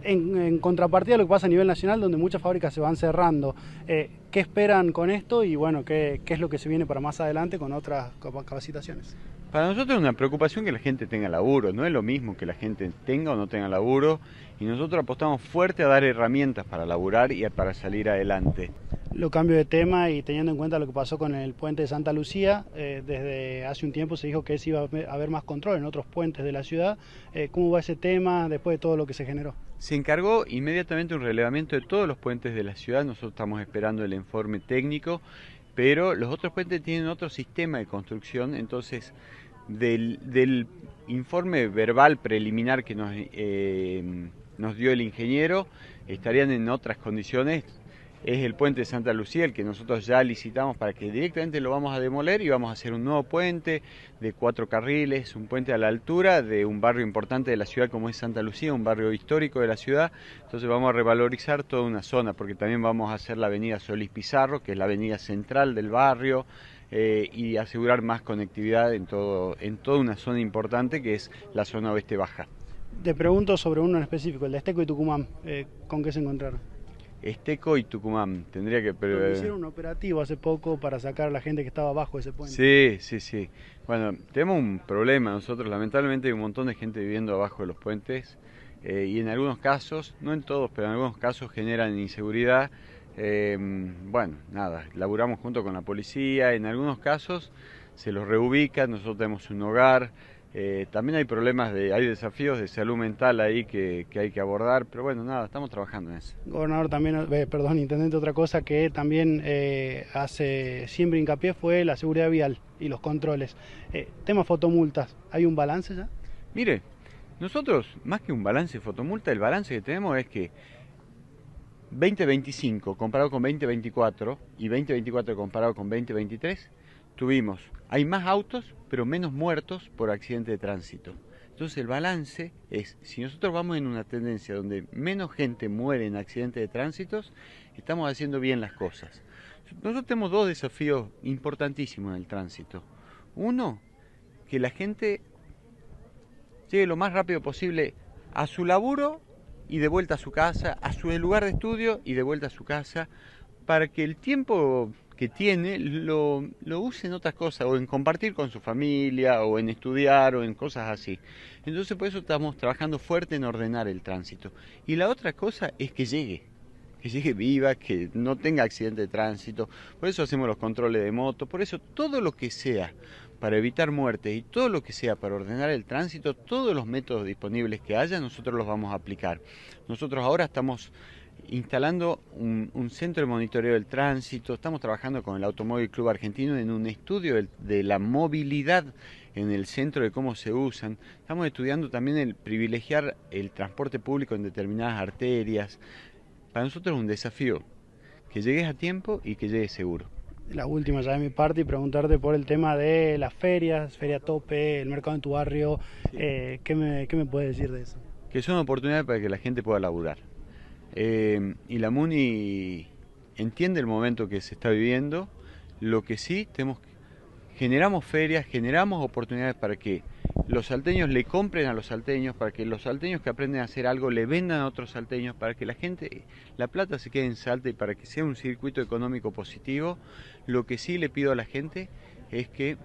Speaker 15: en contrapartida a lo que pasa a nivel nacional, donde muchas fábricas se van cerrando. ¿Qué esperan con esto y bueno, qué es lo que se viene para más adelante con otras capacitaciones?
Speaker 14: Para nosotros es una preocupación que la gente tenga laburo, no es lo mismo que la gente tenga o no tenga laburo, y nosotros apostamos fuerte a dar herramientas para laburar y para salir adelante.
Speaker 15: Lo cambio de tema y teniendo en cuenta lo que pasó con el puente de Santa Lucía, desde hace un tiempo se dijo que iba a haber más control en otros puentes de la ciudad. ¿Cómo va ese tema después de todo lo que se generó?
Speaker 14: Se encargó inmediatamente un relevamiento de todos los puentes de la ciudad. Nosotros estamos esperando el informe técnico, pero los otros puentes tienen otro sistema de construcción, entonces del informe verbal preliminar que nos dio el ingeniero, estarían en otras condiciones. Es el puente de Santa Lucía el que nosotros ya licitamos para que directamente lo vamos a demoler y vamos a hacer un nuevo puente de 4 carriles, un puente a la altura de un barrio importante de la ciudad como es Santa Lucía, un barrio histórico de la ciudad. Entonces vamos a revalorizar toda una zona, porque también vamos a hacer la avenida Solís Pizarro, que es la avenida central del barrio, y asegurar más conectividad en toda una zona importante que es la zona oeste baja.
Speaker 15: Te pregunto sobre uno en específico, el de Esteco y Tucumán, ¿con qué se encontraron?
Speaker 14: Esteco y Tucumán. Tendría que...
Speaker 15: Pero hicieron un operativo hace poco para sacar a la gente que estaba abajo de ese puente.
Speaker 14: Sí, sí, sí. Bueno, tenemos un problema nosotros. Lamentablemente hay un montón de gente viviendo abajo de los puentes y en algunos casos, no en todos, pero en algunos casos generan inseguridad. Bueno, nada, laburamos junto con la policía. En algunos casos se los reubican, nosotros tenemos un hogar. También hay problemas, hay desafíos de salud mental ahí que hay que abordar, pero bueno, nada, estamos trabajando en eso.
Speaker 15: Gobernador, también, perdón, intendente, otra cosa que también hace siempre hincapié fue la seguridad vial y los controles. Tema fotomultas, ¿hay un balance ya?
Speaker 14: Mire, nosotros, más que un balance de fotomulta, el balance que tenemos es que 2025 comparado con 2024 y 2024 comparado con 2023, hay más autos, pero menos muertos por accidente de tránsito. Entonces el balance es, si nosotros vamos en una tendencia donde menos gente muere en accidentes de tránsito, estamos haciendo bien las cosas. Nosotros tenemos dos desafíos importantísimos en el tránsito. Uno, que la gente llegue lo más rápido posible a su laburo y de vuelta a su casa, a su lugar de estudio y de vuelta a su casa, para que el tiempo que tiene lo use en otras cosas, o en compartir con su familia, o en estudiar, o en cosas así. Entonces por eso estamos trabajando fuerte en ordenar el tránsito. Y la otra cosa es que llegue viva, que no tenga accidente de tránsito. Por eso hacemos los controles de moto, por eso todo lo que sea para evitar muertes y todo lo que sea para ordenar el tránsito, todos los métodos disponibles que haya, nosotros los vamos a aplicar. Nosotros ahora estamos instalando un centro de monitoreo del tránsito, estamos trabajando con el Automóvil Club Argentino en un estudio de la movilidad en el centro, de cómo se usan. Estamos estudiando también el privilegiar el transporte público en determinadas arterias. Para nosotros es un desafío que llegues a tiempo y que llegues seguro.
Speaker 15: La última ya de mi parte, y preguntarte por el tema de las ferias, Feria Tope, el mercado en tu barrio. Sí. ¿Qué me puedes decir de eso?
Speaker 14: Que son oportunidades para que la gente pueda laburar. Y la MUNI entiende el momento que se está viviendo. Lo que sí, generamos ferias, generamos oportunidades para que los salteños le compren a los salteños, para que los salteños que aprenden a hacer algo le vendan a otros salteños, para que la plata se quede en Salta y para que sea un circuito económico positivo. Lo que sí le pido a la gente es que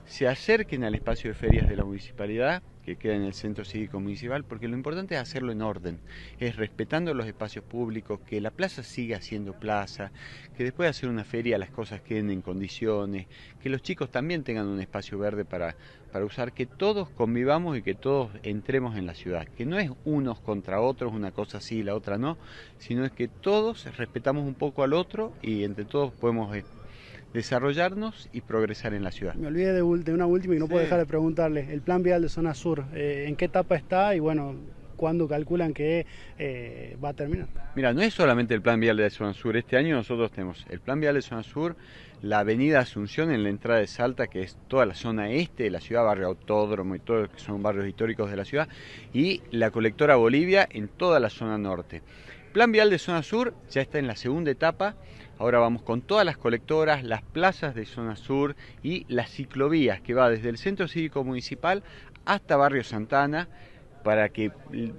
Speaker 14: se acerquen al espacio de ferias de la municipalidad, que queda en el Centro Cívico Municipal, porque lo importante es hacerlo en orden, es respetando los espacios públicos, que la plaza siga siendo plaza, que después de hacer una feria las cosas queden en condiciones, que los chicos también tengan un espacio verde para usar, que todos convivamos y que todos entremos en la ciudad, que no es unos contra otros, una cosa sí y la otra no, sino es que todos respetamos un poco al otro y entre todos podemos desarrollarnos y progresar en la ciudad.
Speaker 15: Me olvidé de una última y no puedo dejar de preguntarle, el plan vial de zona sur, ¿en qué etapa está y bueno, cuándo calculan que va a terminar?
Speaker 14: Mira, no es solamente el plan vial de zona sur, este año nosotros tenemos el plan vial de zona sur, la avenida Asunción en la entrada de Salta, que es toda la zona este de la ciudad, barrio Autódromo y todo, que son barrios históricos de la ciudad, y la colectora Bolivia en toda la zona norte. Plan vial de zona sur ya está en la segunda etapa. Ahora vamos con todas las colectoras, las plazas de zona sur y las ciclovías que va desde el Centro Cívico Municipal hasta Barrio Santana, para que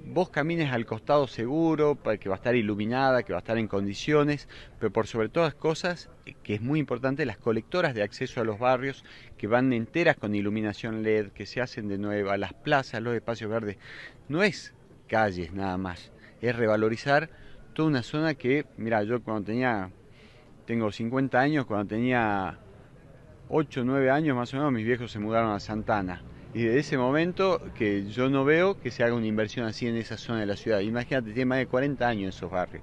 Speaker 14: vos camines al costado seguro, para que va a estar iluminada, que va a estar en condiciones, pero por sobre todas cosas, que es muy importante, las colectoras de acceso a los barrios, que van enteras con iluminación LED, que se hacen de nueva, las plazas, los espacios verdes. No es calles nada más, es revalorizar toda una zona que, mira, yo tengo 50 años, cuando tenía 8 o 9 años más o menos, mis viejos se mudaron a Santana. Y desde ese momento que yo no veo que se haga una inversión así en esa zona de la ciudad. Imagínate, tiene más de 40 años esos barrios.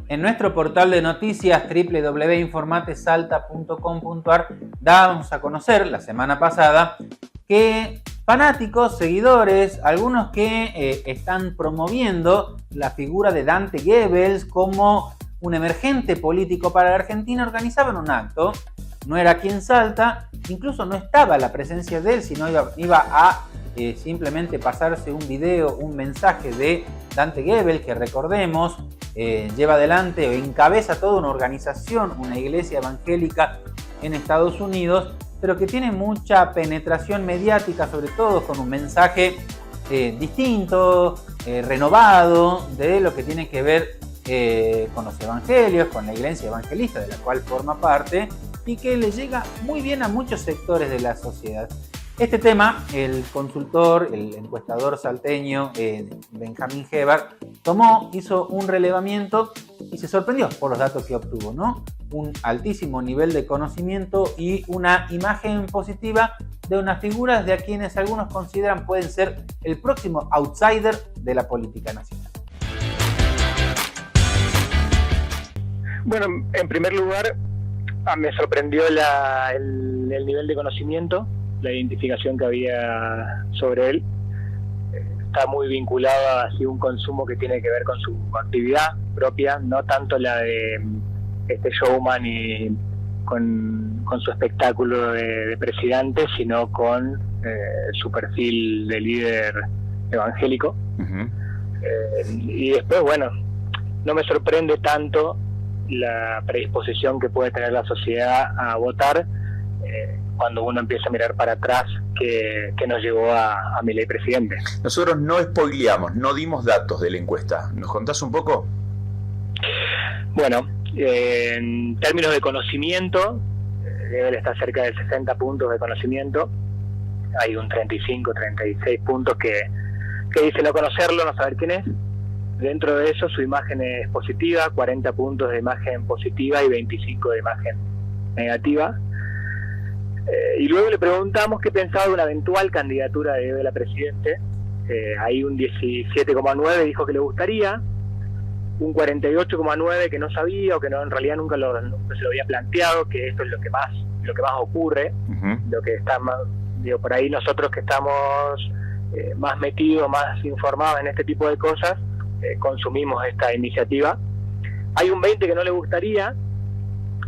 Speaker 1: En nuestro portal de noticias www.informatesalta.com.ar dábamos a conocer la semana pasada que fanáticos, seguidores, algunos que están promoviendo la figura de Dante Goebbels como un emergente político para la Argentina, organizaban un acto. No era aquí en Salta, incluso no estaba la presencia de él, sino iba a simplemente pasarse un video, un mensaje de Dante Goebbels, que recordemos, lleva adelante o encabeza toda una organización, una iglesia evangélica en Estados Unidos, pero que tiene mucha penetración mediática, sobre todo con un mensaje distinto, renovado de lo que tiene que ver con los evangelios, con la iglesia evangelista de la cual forma parte y que le llega muy bien a muchos sectores de la sociedad. Este tema, el consultor, el encuestador salteño Benjamín Hebar, hizo un relevamiento y se sorprendió por los datos que obtuvo, ¿no? Un altísimo nivel de conocimiento y una imagen positiva de unas figuras de a quienes algunos consideran pueden ser el próximo outsider de la política nacional.
Speaker 16: Bueno, en primer lugar, me sorprendió el nivel de conocimiento, la identificación que había sobre él. Está muy vinculado a un consumo que tiene que ver con su actividad propia, no tanto la de este showman y con su espectáculo de presidente, sino con su perfil de líder evangélico. Y después, bueno, no me sorprende tanto la predisposición que puede tener la sociedad a votar cuando uno empieza a mirar para atrás que nos llevó a Milei presidente.
Speaker 17: Nosotros no spoileamos, no dimos datos de la encuesta. ¿Nos contás un poco?
Speaker 16: Bueno, en términos de conocimiento, debe estar cerca de 60 puntos de conocimiento. Hay un 35, 36 puntos que dice no conocerlo, no saber quién es. Dentro de eso su imagen es positiva, 40 puntos de imagen positiva y 25 de imagen negativa. Y luego le preguntamos qué pensaba de una eventual candidatura de Evo a presidente. Ahí un 17,9 dijo que le gustaría, un 48,9 que no sabía o que no, en realidad nunca se lo había planteado, que esto es lo que más ocurre, lo que está más, digo, por ahí nosotros que estamos más metidos, más informados en este tipo de cosas, consumimos esta iniciativa. Hay un 20 que no le gustaría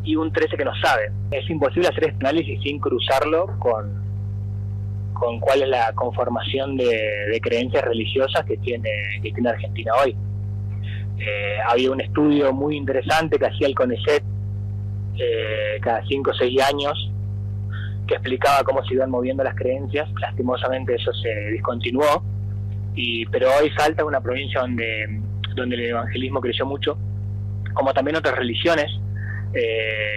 Speaker 16: y un 13 que no sabe. Es imposible hacer este análisis sin cruzarlo con cuál es la conformación de creencias religiosas que tiene Argentina hoy. Había un estudio muy interesante que hacía el CONICET cada 5 o 6 años que explicaba cómo se iban moviendo las creencias. Lastimosamente eso se discontinuó, pero hoy Salta es una provincia donde el evangelismo creció mucho, como también otras religiones,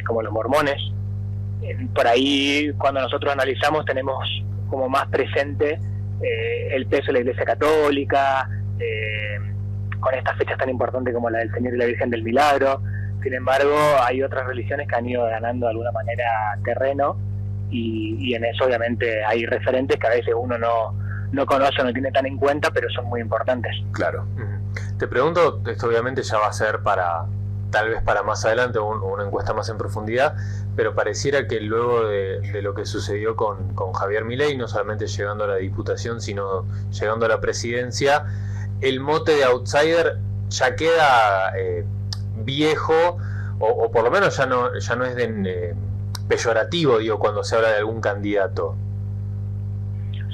Speaker 16: como los mormones. Por ahí, cuando nosotros analizamos, tenemos como más presente el peso de la Iglesia Católica, con estas fechas tan importantes como la del Señor y la Virgen del Milagro. Sin embargo, hay otras religiones que han ido ganando de alguna manera terreno, y en eso obviamente hay referentes que a veces uno no conoce o no tiene tan en cuenta, pero son muy importantes.
Speaker 18: Claro. Te pregunto, esto obviamente ya va a ser tal vez para más adelante, una encuesta más en profundidad, pero pareciera que luego de lo que sucedió con Javier Milei, no solamente llegando a la diputación, sino llegando a la presidencia, el mote de outsider ya queda viejo, o por lo menos ya no es peyorativo, digo, cuando se habla de algún candidato.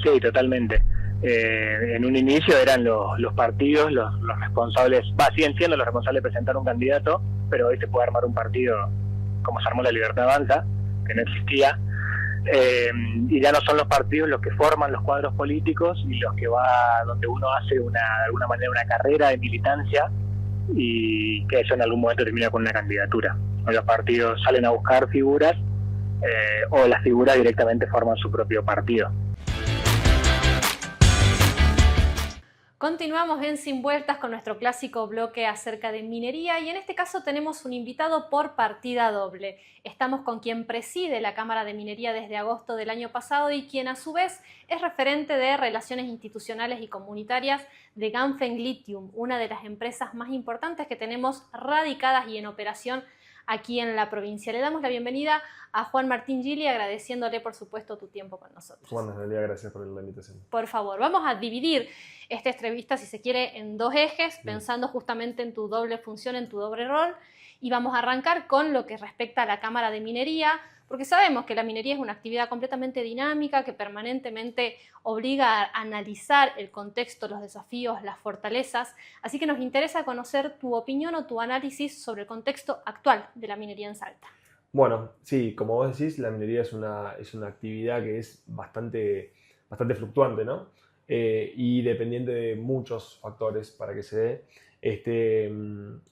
Speaker 16: Sí, totalmente. En un inicio eran los partidos los responsables, siguen siendo los responsables de presentar un candidato, pero hoy se puede armar un partido como se armó la Libertad Avanza, que no existía, y ya no son los partidos los que forman los cuadros políticos y los que donde uno hace de alguna manera una carrera de militancia, y que eso en algún momento termina con una candidatura. Los partidos salen a buscar figuras, o las figuras directamente forman su propio partido.
Speaker 19: Continuamos en Sin Vueltas con nuestro clásico bloque acerca de minería, y en este caso tenemos un invitado por partida doble. Estamos con quien preside la Cámara de Minería desde agosto del año pasado y quien a su vez es referente de Relaciones Institucionales y Comunitarias de Ganfeng Lithium, una de las empresas más importantes que tenemos radicadas y en operación aquí en la provincia. Le damos la bienvenida a Juan Martín Gili, agradeciéndole por supuesto tu tiempo con nosotros.
Speaker 20: Juan, Analia, gracias por la invitación.
Speaker 19: Por favor, vamos a dividir esta entrevista, si se quiere, en dos ejes, pensando justamente en tu doble función, en tu doble rol, y vamos a arrancar con lo que respecta a la Cámara de Minería, porque sabemos que la minería es una actividad completamente dinámica que permanentemente obliga a analizar el contexto, los desafíos, las fortalezas, así que nos interesa conocer tu opinión o tu análisis sobre el contexto actual de la minería en Salta.
Speaker 20: Bueno, sí, como vos decís, la minería es una actividad que es bastante fluctuante, ¿no? y dependiente de muchos factores para que se dé.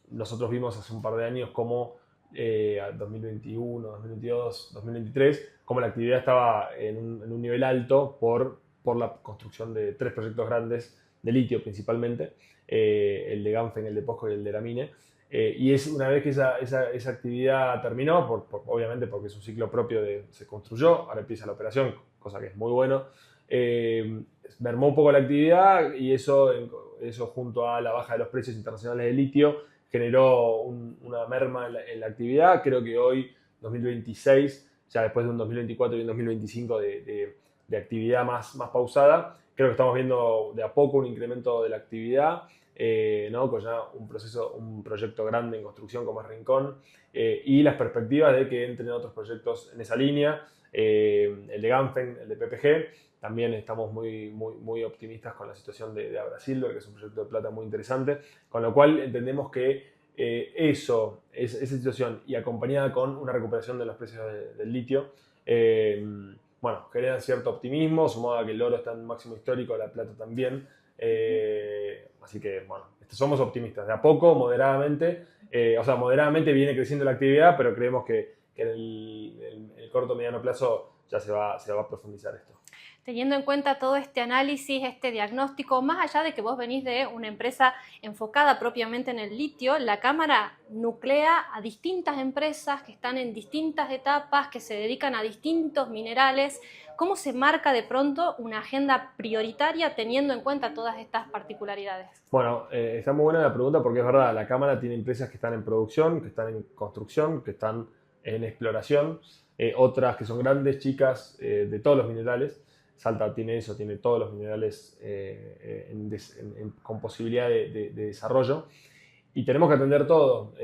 Speaker 20: Nosotros vimos hace un par de años cómo 2021, 2022, 2023, como la actividad estaba en un nivel alto por la construcción de 3 proyectos grandes de litio principalmente, el de Ganfeng, el de POSCO y el de la Mine. Y es una vez que esa actividad terminó, obviamente porque es un ciclo propio se construyó, ahora empieza la operación, cosa que es muy bueno, mermó un poco la actividad y eso junto a la baja de los precios internacionales de litio generó una merma en la actividad. Creo que hoy, 2026, ya después de un 2024 y un 2025 de actividad más pausada, creo que estamos viendo de a poco un incremento de la actividad, ¿no? Con ya un proyecto grande en construcción como es Rincón, y las perspectivas de que entren otros proyectos en esa línea, el de Ganfeng, el de PPG. También estamos muy optimistas con la situación de Abra Silver, que es un proyecto de plata muy interesante, con lo cual entendemos que esa situación y acompañada con una recuperación de los precios del litio, bueno, generan cierto optimismo, sumado a que el oro está en máximo histórico, la plata también. Así que, bueno, somos optimistas. De a poco, moderadamente, moderadamente viene creciendo la actividad, pero creemos que en el corto o mediano plazo ya se va a profundizar esto.
Speaker 19: Teniendo en cuenta todo este análisis, este diagnóstico, más allá de que vos venís de una empresa enfocada propiamente en el litio, la Cámara nuclea a distintas empresas que están en distintas etapas, que se dedican a distintos minerales. ¿Cómo se marca de pronto una agenda prioritaria teniendo en cuenta todas estas particularidades?
Speaker 20: Bueno, está muy buena la pregunta porque es verdad, la Cámara tiene empresas que están en producción, que están en construcción, que están en exploración, otras que son grandes, chicas, de todos los minerales. Salta tiene eso, tiene todos los minerales con posibilidad de desarrollo y tenemos que atender todo.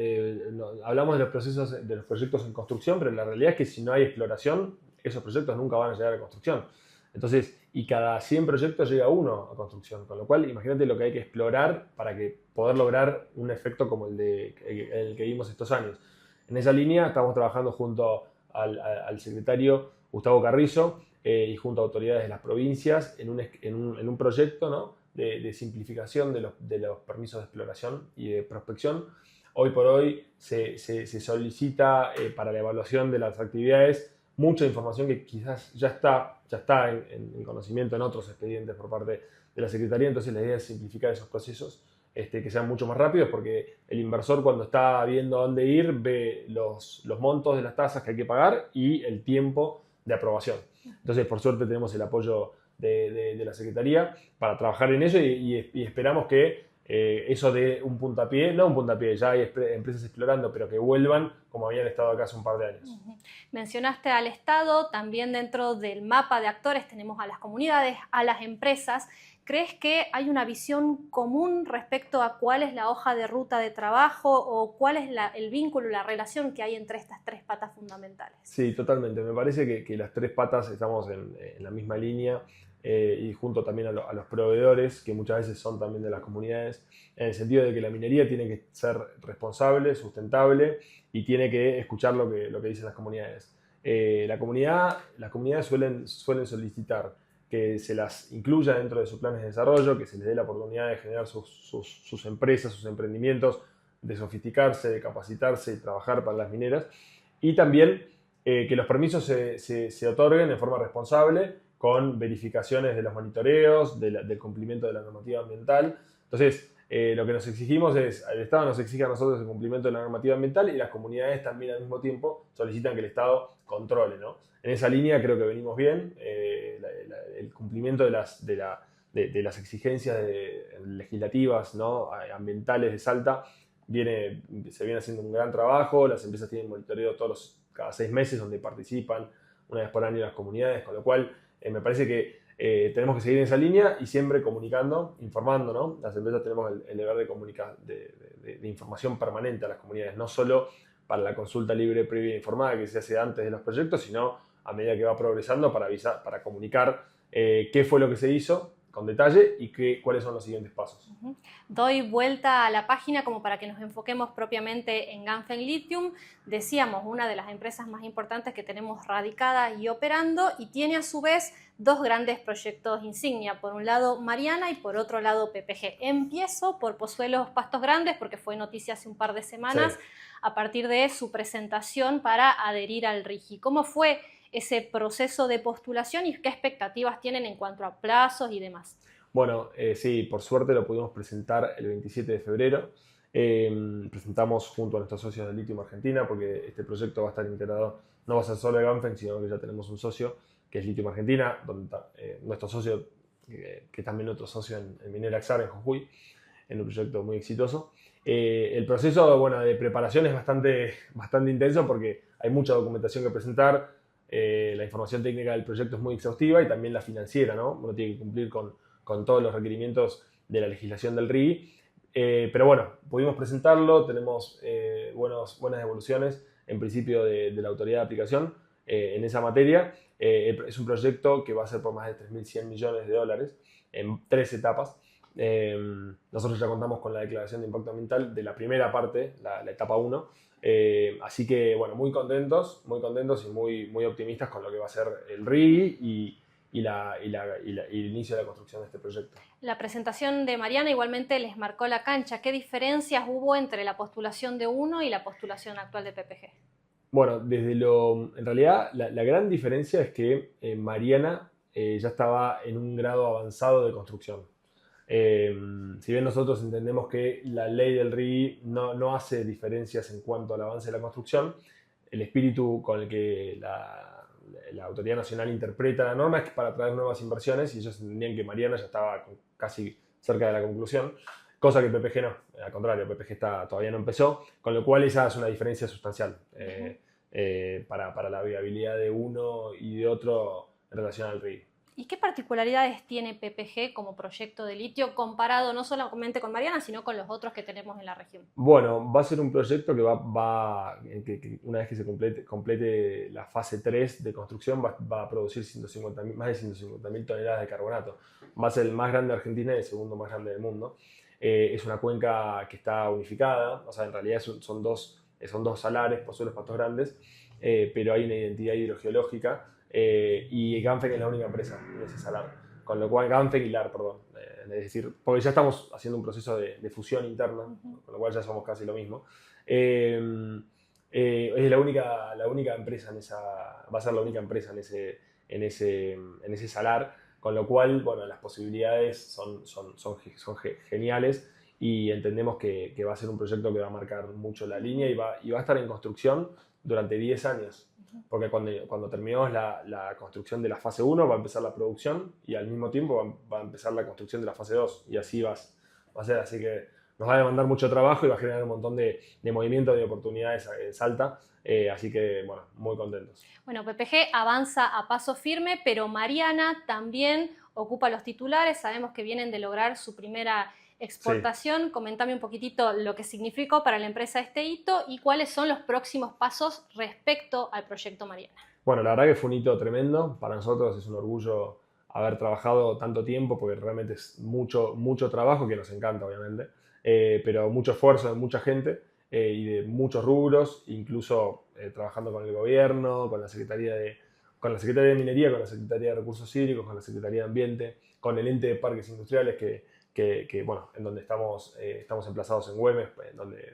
Speaker 20: Hablamos de los proyectos en construcción, pero la realidad es que si no hay exploración, esos proyectos nunca van a llegar a construcción. Entonces, y cada 100 proyectos llega uno a construcción, con lo cual imagínate lo que hay que explorar para poder lograr un efecto como el que vimos estos años. En esa línea estamos trabajando junto al secretario Gustavo Carrizo, y junto a autoridades de las provincias en un proyecto, ¿no? de simplificación de los permisos de exploración y de prospección. Hoy por hoy se solicita para la evaluación de las actividades mucha información que quizás ya está en conocimiento en otros expedientes por parte de la Secretaría. Entonces la idea es simplificar esos procesos, que sean mucho más rápidos, porque el inversor cuando está viendo a dónde ir ve los montos de las tasas que hay que pagar y el tiempo de aprobación. Entonces, por suerte, tenemos el apoyo de la Secretaría para trabajar en eso y esperamos que eso dé un puntapié, no un puntapié, ya hay empresas explorando, pero que vuelvan como habían estado acá hace un par de años.
Speaker 19: Mencionaste al Estado, también dentro del mapa de actores tenemos a las comunidades, a las empresas. ¿Crees que hay una visión común respecto a cuál es la hoja de ruta de trabajo o cuál es el vínculo, la relación que hay entre estas 3 patas fundamentales? Sí,
Speaker 20: totalmente. Me parece que las 3 patas estamos en la misma línea, y junto también a los proveedores, que muchas veces son también de las comunidades, en el sentido de que la minería tiene que ser responsable, sustentable y tiene que escuchar lo que dicen las comunidades. Las comunidades suelen solicitar que se las incluya dentro de sus planes de desarrollo, que se les dé la oportunidad de generar sus empresas, sus emprendimientos, de sofisticarse, de capacitarse y trabajar para las mineras. Y también que los permisos se otorguen de forma responsable, con verificaciones de los monitoreos, del cumplimiento de la normativa ambiental. Entonces, lo que nos exigimos es, el Estado nos exige a nosotros el cumplimiento de la normativa ambiental y las comunidades también al mismo tiempo solicitan que el Estado controle, ¿no? En esa línea creo que venimos bien. El cumplimiento de las exigencias legislativas, ¿no? ambientales de Salta se viene haciendo un gran trabajo. Las empresas tienen monitoreo cada 6 meses donde participan una vez por año las comunidades, con lo cual me parece que tenemos que seguir en esa línea y siempre comunicando, informando, ¿no? Las empresas tenemos el deber de comunicar, de información permanente a las comunidades, no solo para la consulta libre, previa e informada que se hace antes de los proyectos, sino a medida que va progresando para avisar, para comunicar qué fue lo que se hizo, con detalle y cuáles son los siguientes pasos.
Speaker 19: Doy vuelta a la página como para que nos enfoquemos propiamente en Ganfeng Lithium. Decíamos, una de las empresas más importantes que tenemos radicada y operando, y tiene a su vez dos grandes proyectos insignia. Por un lado Mariana y por otro lado PPG. Empiezo por Pozuelos Pastos Grandes porque fue noticia hace un par de semanas a partir de su presentación para adherir al RIGI. ¿Cómo fue ese proceso de postulación y qué expectativas tienen en cuanto a plazos y demás?
Speaker 20: Bueno, sí, por suerte lo pudimos presentar el 27 de febrero. Presentamos junto a nuestros socios de Lithium Argentina, porque este proyecto va a estar integrado, no va a ser solo de Ganfeng, sino que ya tenemos un socio que es Lithium Argentina, donde nuestro socio, que es también otro socio en Minera Axar, en Jujuy, en un proyecto muy exitoso. El proceso, bueno, de preparación es bastante intenso porque hay mucha documentación que presentar. La información técnica del proyecto es muy exhaustiva y también la financiera, ¿no? Uno tiene que cumplir con todos los requerimientos de la legislación del RIGI. Pero bueno, pudimos presentarlo, tenemos buenas devoluciones en principio de la autoridad de aplicación en esa materia. Es un proyecto que va a ser por más de 3.100 millones de dólares en 3 etapas. Nosotros ya contamos con la declaración de impacto ambiental de la primera parte, la etapa 1. Así que, bueno, muy contentos y muy optimistas con lo que va a ser el RIGI y el inicio de la construcción de este proyecto. La presentación de Mariana igualmente les marcó la cancha. ¿Qué diferencias hubo entre la postulación de uno y la postulación actual de PPG? Bueno, en realidad la gran diferencia es que Mariana ya estaba en un grado avanzado de construcción. Si bien nosotros entendemos que la ley del RIGI no hace diferencias en cuanto al avance de la construcción, el espíritu con el que la Autoridad Nacional interpreta la norma es para atraer nuevas inversiones, y ellos entendían que Mariana ya estaba casi cerca de la conclusión, cosa que PPG no, al contrario, PPG todavía no empezó, con lo cual esa es una diferencia sustancial para la viabilidad de uno y de otro en relación al RIGI. ¿Y qué particularidades tiene PPG como proyecto de litio comparado no solamente con Mariana, sino con los otros que tenemos en la región? Bueno, va a ser un proyecto que una vez que se complete la fase 3 de construcción, va a producir más de 150.000 toneladas de carbonato. Va a ser el más grande de Argentina y el segundo más grande del mundo. Es una cuenca que está unificada, o sea, en realidad son dos salares, Pozuelos Pastos Grandes, pero hay una identidad hidrogeológica. Y Ganfeng es la única empresa en ese salar, con lo cual Ganfeng y LAR, perdón, es decir, porque ya estamos haciendo un proceso de fusión interna, con lo cual ya somos casi lo mismo. Es la única empresa va a ser la única empresa en ese salar, con lo cual, bueno, las posibilidades son geniales, y entendemos que va a ser un proyecto que va a marcar mucho la línea y va a estar en construcción durante 10 años. Porque cuando terminemos la construcción de la fase 1 va a empezar la producción, y al mismo tiempo va a empezar la construcción de la fase 2, y así va a ser. Así que nos va a demandar mucho trabajo y va a generar un montón de movimientos, de oportunidades en Salta. Así que, bueno, muy contentos. Bueno, PPG avanza a paso firme, pero Mariana también ocupa los titulares. Sabemos que vienen de lograr su primera exportación. Sí. Comentame un poquitito lo que significó para la empresa este hito y cuáles son los próximos pasos respecto al proyecto Mariana. Bueno, la verdad que fue un hito tremendo. Para nosotros es un orgullo haber trabajado tanto tiempo, porque realmente es mucho trabajo, que nos encanta obviamente, pero mucho esfuerzo de mucha gente y de muchos rubros, incluso trabajando con el gobierno, con la Secretaría de Minería, con la Secretaría de Recursos Hídricos, con la Secretaría de Ambiente, con el ente de Parques Industriales bueno, en donde estamos emplazados en Güemes,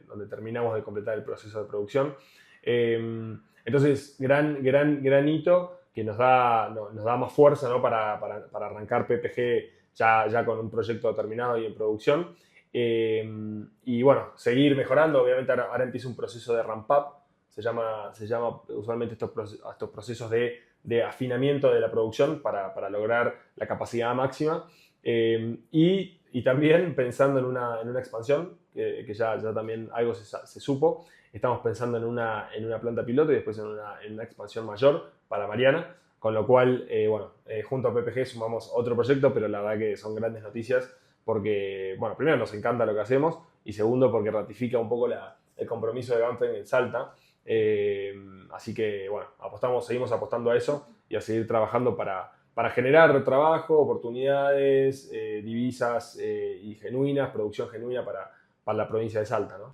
Speaker 20: donde terminamos de completar el proceso de producción. Entonces, gran hito que nos da más fuerza, ¿no? para arrancar PPG ya con un proyecto terminado y en producción. Y bueno, seguir mejorando. Obviamente ahora empieza un proceso de ramp-up, se llama usualmente estos procesos de afinamiento de la producción para lograr la capacidad máxima. Y también pensando en una expansión, que ya también algo se supo. Estamos pensando en una planta piloto y después en una expansión mayor para Mariana, con lo cual, junto a PPG sumamos otro proyecto, pero la verdad que son grandes noticias porque, bueno, primero nos encanta lo que hacemos, y segundo porque ratifica un poco el compromiso de Ganfeng en Salta. Así que, bueno, seguimos apostando a eso y a seguir trabajando para para generar trabajo, oportunidades, divisas y genuinas, producción genuina para la provincia de Salta, ¿no?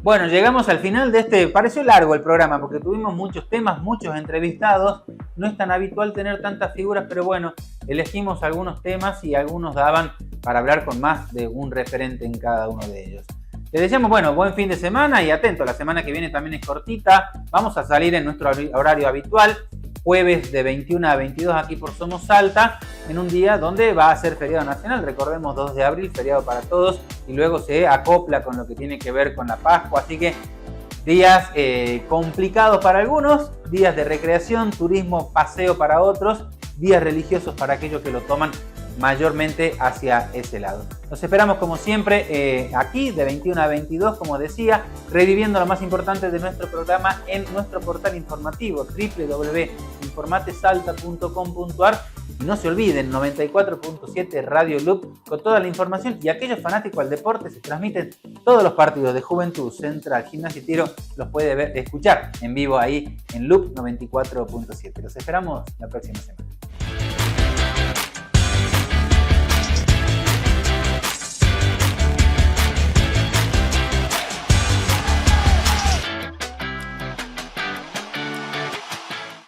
Speaker 1: Bueno, llegamos al final de este, pareció largo el programa porque tuvimos muchos temas, muchos entrevistados, no es tan habitual tener tantas figuras, pero bueno, elegimos algunos temas y algunos daban para hablar con más de un referente en cada uno de ellos. Les deseamos, bueno, buen fin de semana y atento, la semana que viene también es cortita, vamos a salir en nuestro horario habitual, jueves de 21 a 22 aquí por Somos Salta, en un día donde va a ser feriado nacional, recordemos 2 de abril, feriado para todos, y luego se acopla con lo que tiene que ver con la Pascua, así que días complicados para algunos, días de recreación, turismo, paseo para otros, días religiosos para aquellos que lo toman mayormente hacia ese lado. Los esperamos como siempre aquí de 21 a 22, como decía, reviviendo lo más importante de nuestro programa en nuestro portal informativo www.informatesalta.com.ar y no se olviden 94.7 Radio Loop con toda la información y aquellos fanáticos al deporte se transmiten todos los partidos de Juventud, Central, Gimnasia y Tiro, los puede escuchar en vivo ahí en Loop 94.7. Los esperamos la próxima semana.